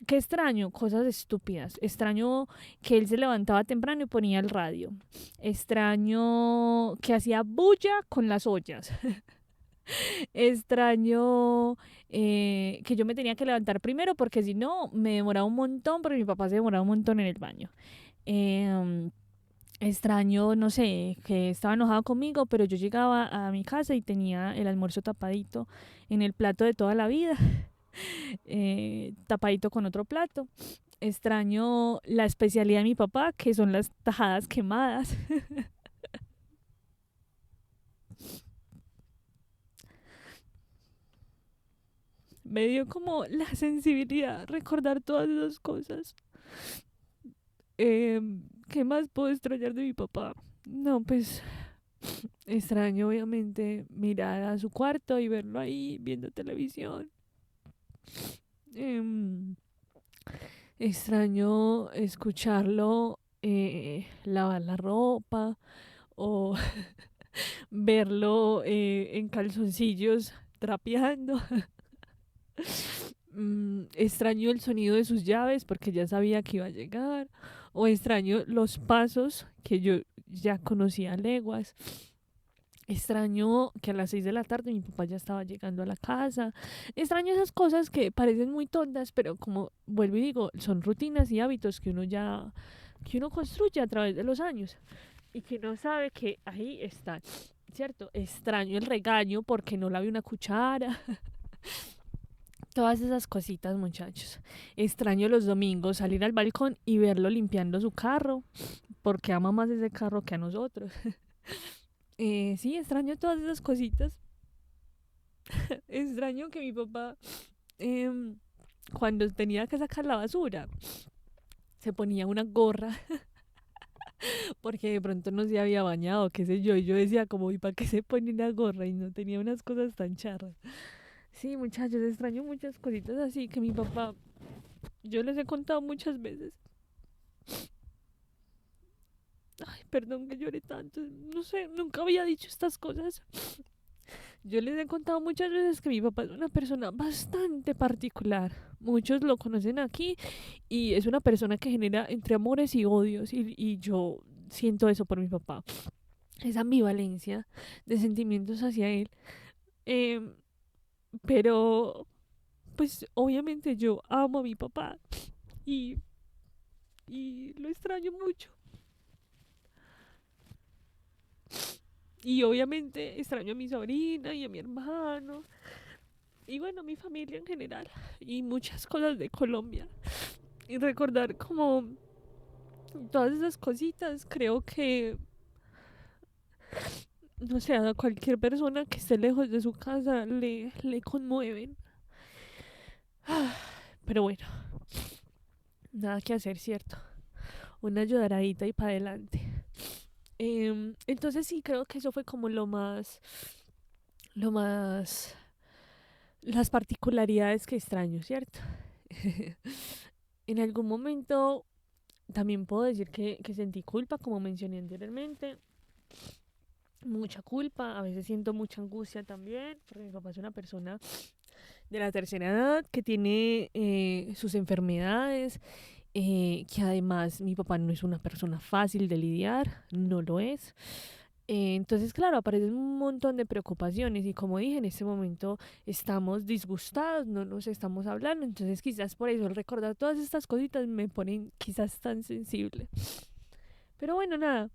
¿Qué extraño? Cosas estúpidas. Extraño que él se levantaba temprano y ponía el radio. Extraño que hacía bulla con las ollas. Extraño que yo me tenía que levantar primero porque si no me demoraba un montón porque mi papá se demoraba un montón en el baño. Eh, Extraño, no sé, que estaba enojado conmigo, pero yo llegaba a mi casa y tenía el almuerzo tapadito en el plato de toda la vida, tapadito con otro plato. Extraño la especialidad de mi papá, que son las tajadas quemadas. Me dio como la sensibilidad recordar todas esas cosas. ¿Qué más puedo extrañar de mi papá? No, pues extraño obviamente mirar a su cuarto y verlo ahí viendo televisión. Em, Extraño escucharlo lavar la ropa o verlo en calzoncillos trapeando. Extraño el sonido de sus llaves porque ya sabía que iba a llegar. O extraño los pasos que yo ya conocía a leguas. Extraño que a las 6 de la tarde mi papá ya estaba llegando a la casa. Extraño esas cosas que parecen muy tontas, pero como vuelvo y digo, son rutinas y hábitos que uno construye a través de los años y que uno sabe que ahí están, ¿cierto? Extraño el regaño porque no lavé una cuchara. Todas esas cositas, muchachos. Extraño los domingos salir al balcón y verlo limpiando su carro, porque ama más ese carro que a nosotros. Sí, extraño todas esas cositas. Extraño que mi papá, em, cuando tenía que sacar la basura, se ponía una gorra porque de pronto no se había bañado, qué sé yo, y yo decía como, ¿y para qué se pone una gorra? Y no tenía unas cosas tan charras. Sí, muchachos, extraño muchas cositas así que mi papá, yo les he contado muchas veces. Ay, perdón que llore tanto, no sé, nunca había dicho estas cosas. Yo les he contado muchas veces que mi papá es una persona bastante particular. Muchos lo conocen aquí y es una persona que genera entre amores y odios y yo siento eso por mi papá. Esa ambivalencia de sentimientos hacia él. Em, pero, pues obviamente yo amo a mi papá y, y lo extraño mucho. Y obviamente extraño a mi sobrina y a mi hermano. Y bueno, a mi familia en general. Y muchas cosas de Colombia. Y recordar como todas esas cositas, creo que, no sé, a cualquier persona que esté lejos de su casa le conmueven. Pero bueno, nada que hacer, ¿cierto? Una lloradita y para adelante. Entonces sí, creo que eso fue como lo más, las particularidades que extraño, ¿cierto? En algún momento también puedo decir que sentí culpa, como mencioné anteriormente. Mucha culpa, a veces siento mucha angustia también, porque mi papá es una persona de la tercera edad que tiene sus enfermedades, que además mi papá no es una persona fácil de lidiar, no lo es. Entonces, claro, aparecen un montón de preocupaciones y como dije, en este momento estamos disgustados, no nos estamos hablando, entonces quizás por eso el recordar todas estas cositas me ponen quizás tan sensible. Pero bueno, nada,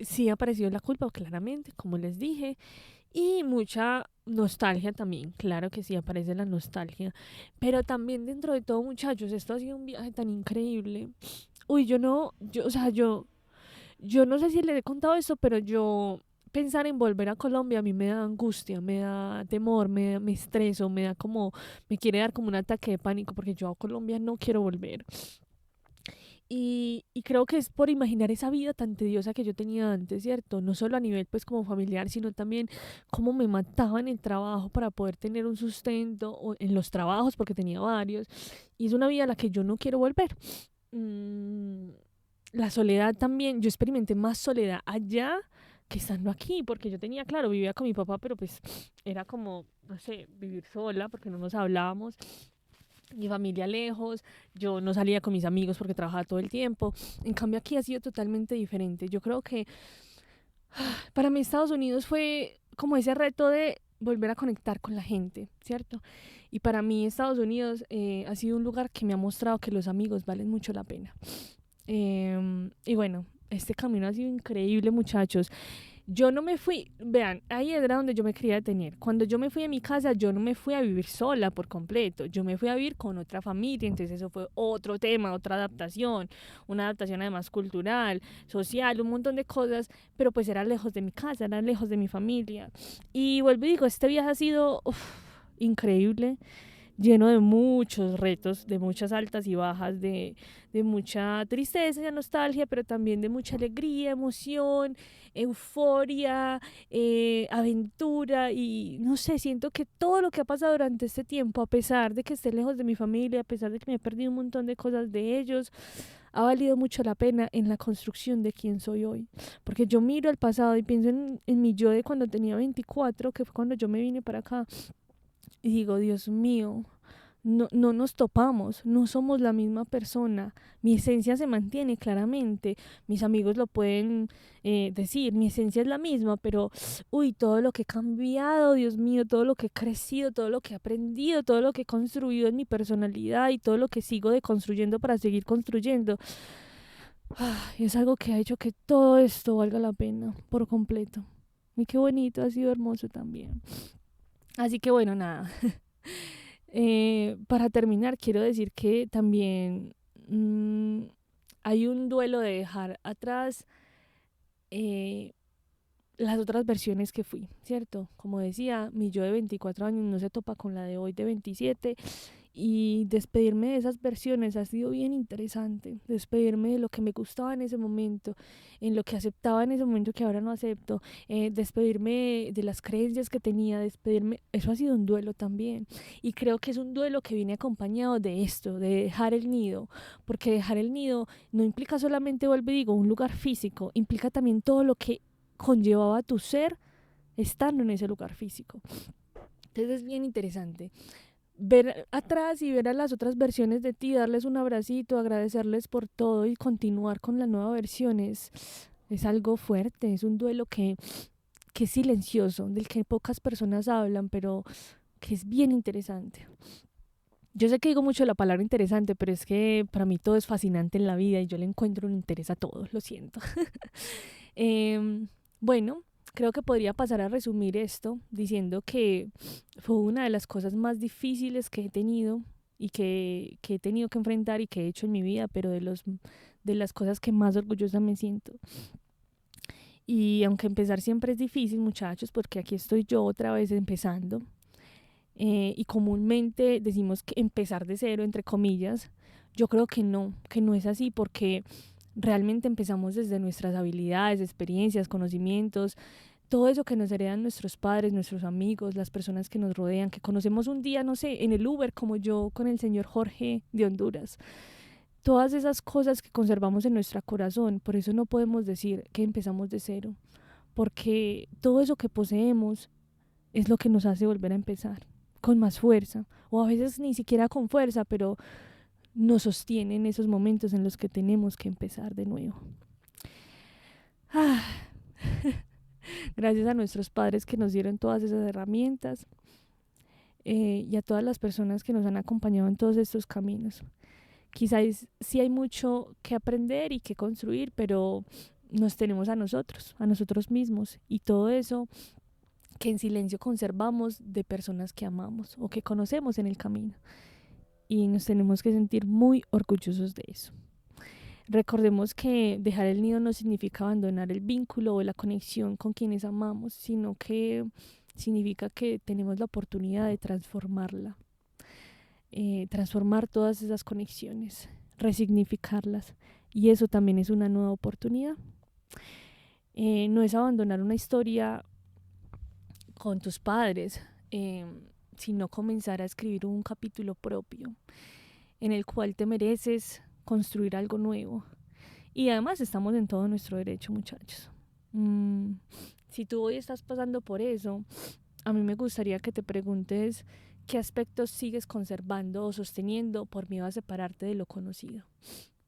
sí apareció la culpa, claramente, como les dije, y mucha nostalgia también, claro que sí aparece la nostalgia, pero también dentro de todo, muchachos, esto ha sido un viaje tan increíble. Uy, o sea, yo no sé si les he contado esto, pero yo pensar en volver a Colombia a mí me da angustia, me da temor, me estreso, me da como, me quiere dar como un ataque de pánico porque yo a Colombia no quiero volver. Y creo que es por imaginar esa vida tan tediosa que yo tenía antes, ¿cierto? No solo a nivel pues como familiar, sino también cómo me mataba en el trabajo para poder tener un sustento, o en los trabajos porque tenía varios. Y es una vida a la que yo no quiero volver. Mm, la soledad también, yo experimenté más soledad allá que estando aquí, porque yo tenía, claro, vivía con mi papá, pero pues era como, no sé, vivir sola porque no nos hablábamos, mi familia lejos, yo no salía con mis amigos porque trabajaba todo el tiempo. En cambio aquí ha sido totalmente diferente. Yo creo que para mí Estados Unidos fue como ese reto de volver a conectar con la gente, ¿cierto? Y para mí Estados Unidos ha sido un lugar que me ha mostrado que los amigos valen mucho la pena. Y bueno, este camino ha sido increíble, muchachos. Yo no me fui, vean, ahí era donde yo me quería detener. Cuando yo me fui a mi casa, yo no me fui a vivir sola por completo. Yo me fui a vivir con otra familia, entonces eso fue otro tema, otra adaptación, una adaptación además cultural, social, un montón de cosas, pero pues era lejos de mi casa, era lejos de mi familia. Y vuelvo y digo, este viaje ha sido increíble, lleno de muchos retos, de muchas altas y bajas, de mucha tristeza y nostalgia, pero también de mucha alegría, emoción, euforia, aventura y no sé, siento que todo lo que ha pasado durante este tiempo, a pesar de que esté lejos de mi familia, a pesar de que me he perdido un montón de cosas de ellos, ha valido mucho la pena en la construcción de quién soy hoy. Porque yo miro al pasado y pienso en mi yo de cuando tenía 24, que fue cuando yo me vine para acá, y digo, Dios mío, no nos topamos, no somos la misma persona. Mi esencia se mantiene claramente. Mis amigos lo pueden decir, mi esencia es la misma, pero, uy, todo lo que he cambiado, Dios mío, todo lo que he crecido, todo lo que he aprendido, todo lo que he construido en mi personalidad y todo lo que sigo deconstruyendo para seguir construyendo. Es algo que ha hecho que todo esto valga la pena por completo. Y qué bonito, ha sido hermoso también. Así que bueno, nada. Para terminar, quiero decir que también mm, hay un duelo de dejar atrás eh, las otras versiones que fui, ¿cierto? Como decía, mi yo de 24 años no se topa con la de hoy de 27 Y despedirme de esas versiones ha sido bien interesante. Despedirme de lo que me gustaba en ese momento, en lo que aceptaba en ese momento que ahora no acepto. Despedirme de las creencias que tenía, despedirme. Eso ha sido un duelo también. Y creo que es un duelo que viene acompañado de esto, de dejar el nido. Porque dejar el nido no implica solamente, vuelvo y digo, un lugar físico. Implica también todo lo que conllevaba tu ser estando en ese lugar físico. Entonces es bien interesante ver atrás y ver a las otras versiones de ti, darles un abracito, agradecerles por todo y continuar con la nueva versión es algo fuerte, es un duelo que es silencioso, del que pocas personas hablan, pero que es bien interesante. Yo sé que digo mucho la palabra interesante, pero es que para mí todo es fascinante en la vida y yo le encuentro un interés a todo, lo siento. Bueno, creo que podría pasar a resumir esto diciendo que fue una de las cosas más difíciles que he tenido y que he tenido que enfrentar y que he hecho en mi vida, pero de las cosas que más orgullosa me siento. Y aunque empezar siempre es difícil, muchachos, porque aquí estoy yo otra vez empezando, y comúnmente decimos que empezar de cero, entre comillas, yo creo que no es así, porque realmente empezamos desde nuestras habilidades, experiencias, conocimientos, todo eso que nos heredan nuestros padres, nuestros amigos, las personas que nos rodean, que conocemos un día, no sé, en el Uber, como yo con el señor Jorge de Honduras. Todas esas cosas que conservamos en nuestro corazón, por eso no podemos decir que empezamos de cero, porque todo eso que poseemos es lo que nos hace volver a empezar, con más fuerza, o a veces ni siquiera con fuerza, pero nos sostiene en esos momentos en los que tenemos que empezar de nuevo. Ah. Gracias a nuestros padres que nos dieron todas esas herramientas, y a todas las personas que nos han acompañado en todos estos caminos. Quizás sí hay mucho que aprender y que construir, pero nos tenemos a nosotros mismos, y todo eso que en silencio conservamos de personas que amamos o que conocemos en el camino. Y nos tenemos que sentir muy orgullosos de eso. Recordemos que dejar el nido no significa abandonar el vínculo o la conexión con quienes amamos, sino que significa que tenemos la oportunidad de transformarla, transformar todas esas conexiones, resignificarlas. Y eso también es una nueva oportunidad. No es abandonar una historia con tus padres, sino comenzar a escribir un capítulo propio en el cual te mereces construir algo nuevo. Y además estamos en todo nuestro derecho, muchachos. Si tú hoy estás pasando por eso, a mí me gustaría que te preguntes qué aspectos sigues conservando o sosteniendo por miedo a separarte de lo conocido.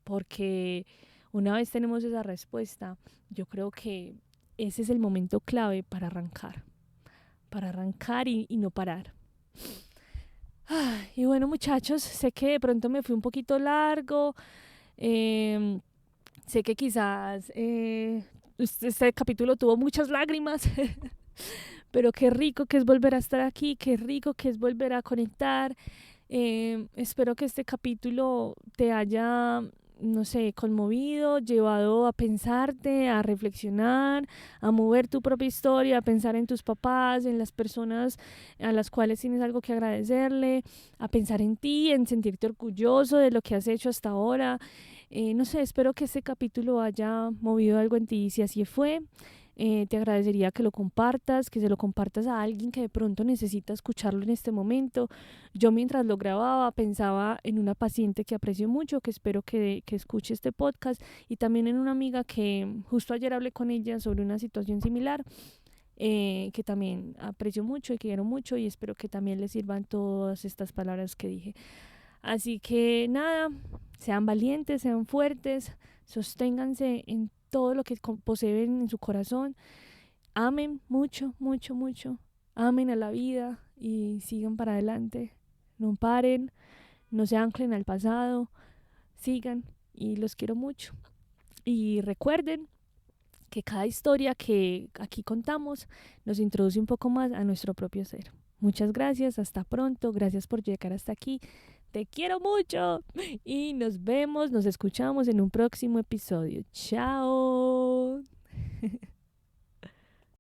Porque una vez tenemos esa respuesta, yo creo que ese es el momento clave para arrancar y no parar. Y bueno, muchachos, sé que de pronto me fui un poquito largo. Sé que quizás este capítulo tuvo muchas lágrimas, pero qué rico que es volver a estar aquí, qué rico que es volver a conectar. Espero que este capítulo te haya, no sé, conmovido, llevado a pensarte, a reflexionar, a mover tu propia historia, a pensar en tus papás, en las personas a las cuales tienes algo que agradecerle, a pensar en ti, en sentirte orgulloso de lo que has hecho hasta ahora. No sé, espero que este capítulo haya movido algo en ti. Si así fue, te agradecería que lo compartas, que se lo compartas a alguien que de pronto necesita escucharlo en este momento. Yo mientras lo grababa pensaba en una paciente que aprecio mucho, que espero que escuche este podcast, y también en una amiga que justo ayer hablé con ella sobre una situación similar, que también aprecio mucho y quiero mucho, y espero que también les sirvan todas estas palabras que dije. Así que nada, sean valientes, sean fuertes, sosténganse en todo lo que poseen en su corazón. Amen mucho, mucho, mucho. Amen a la vida y sigan para adelante. No paren, no se anclen al pasado, sigan, y los quiero mucho. Y recuerden que cada historia que aquí contamos nos introduce un poco más a nuestro propio ser. Muchas gracias, hasta pronto, gracias por llegar hasta aquí. Te quiero mucho y nos vemos, nos escuchamos en un próximo episodio. Chao.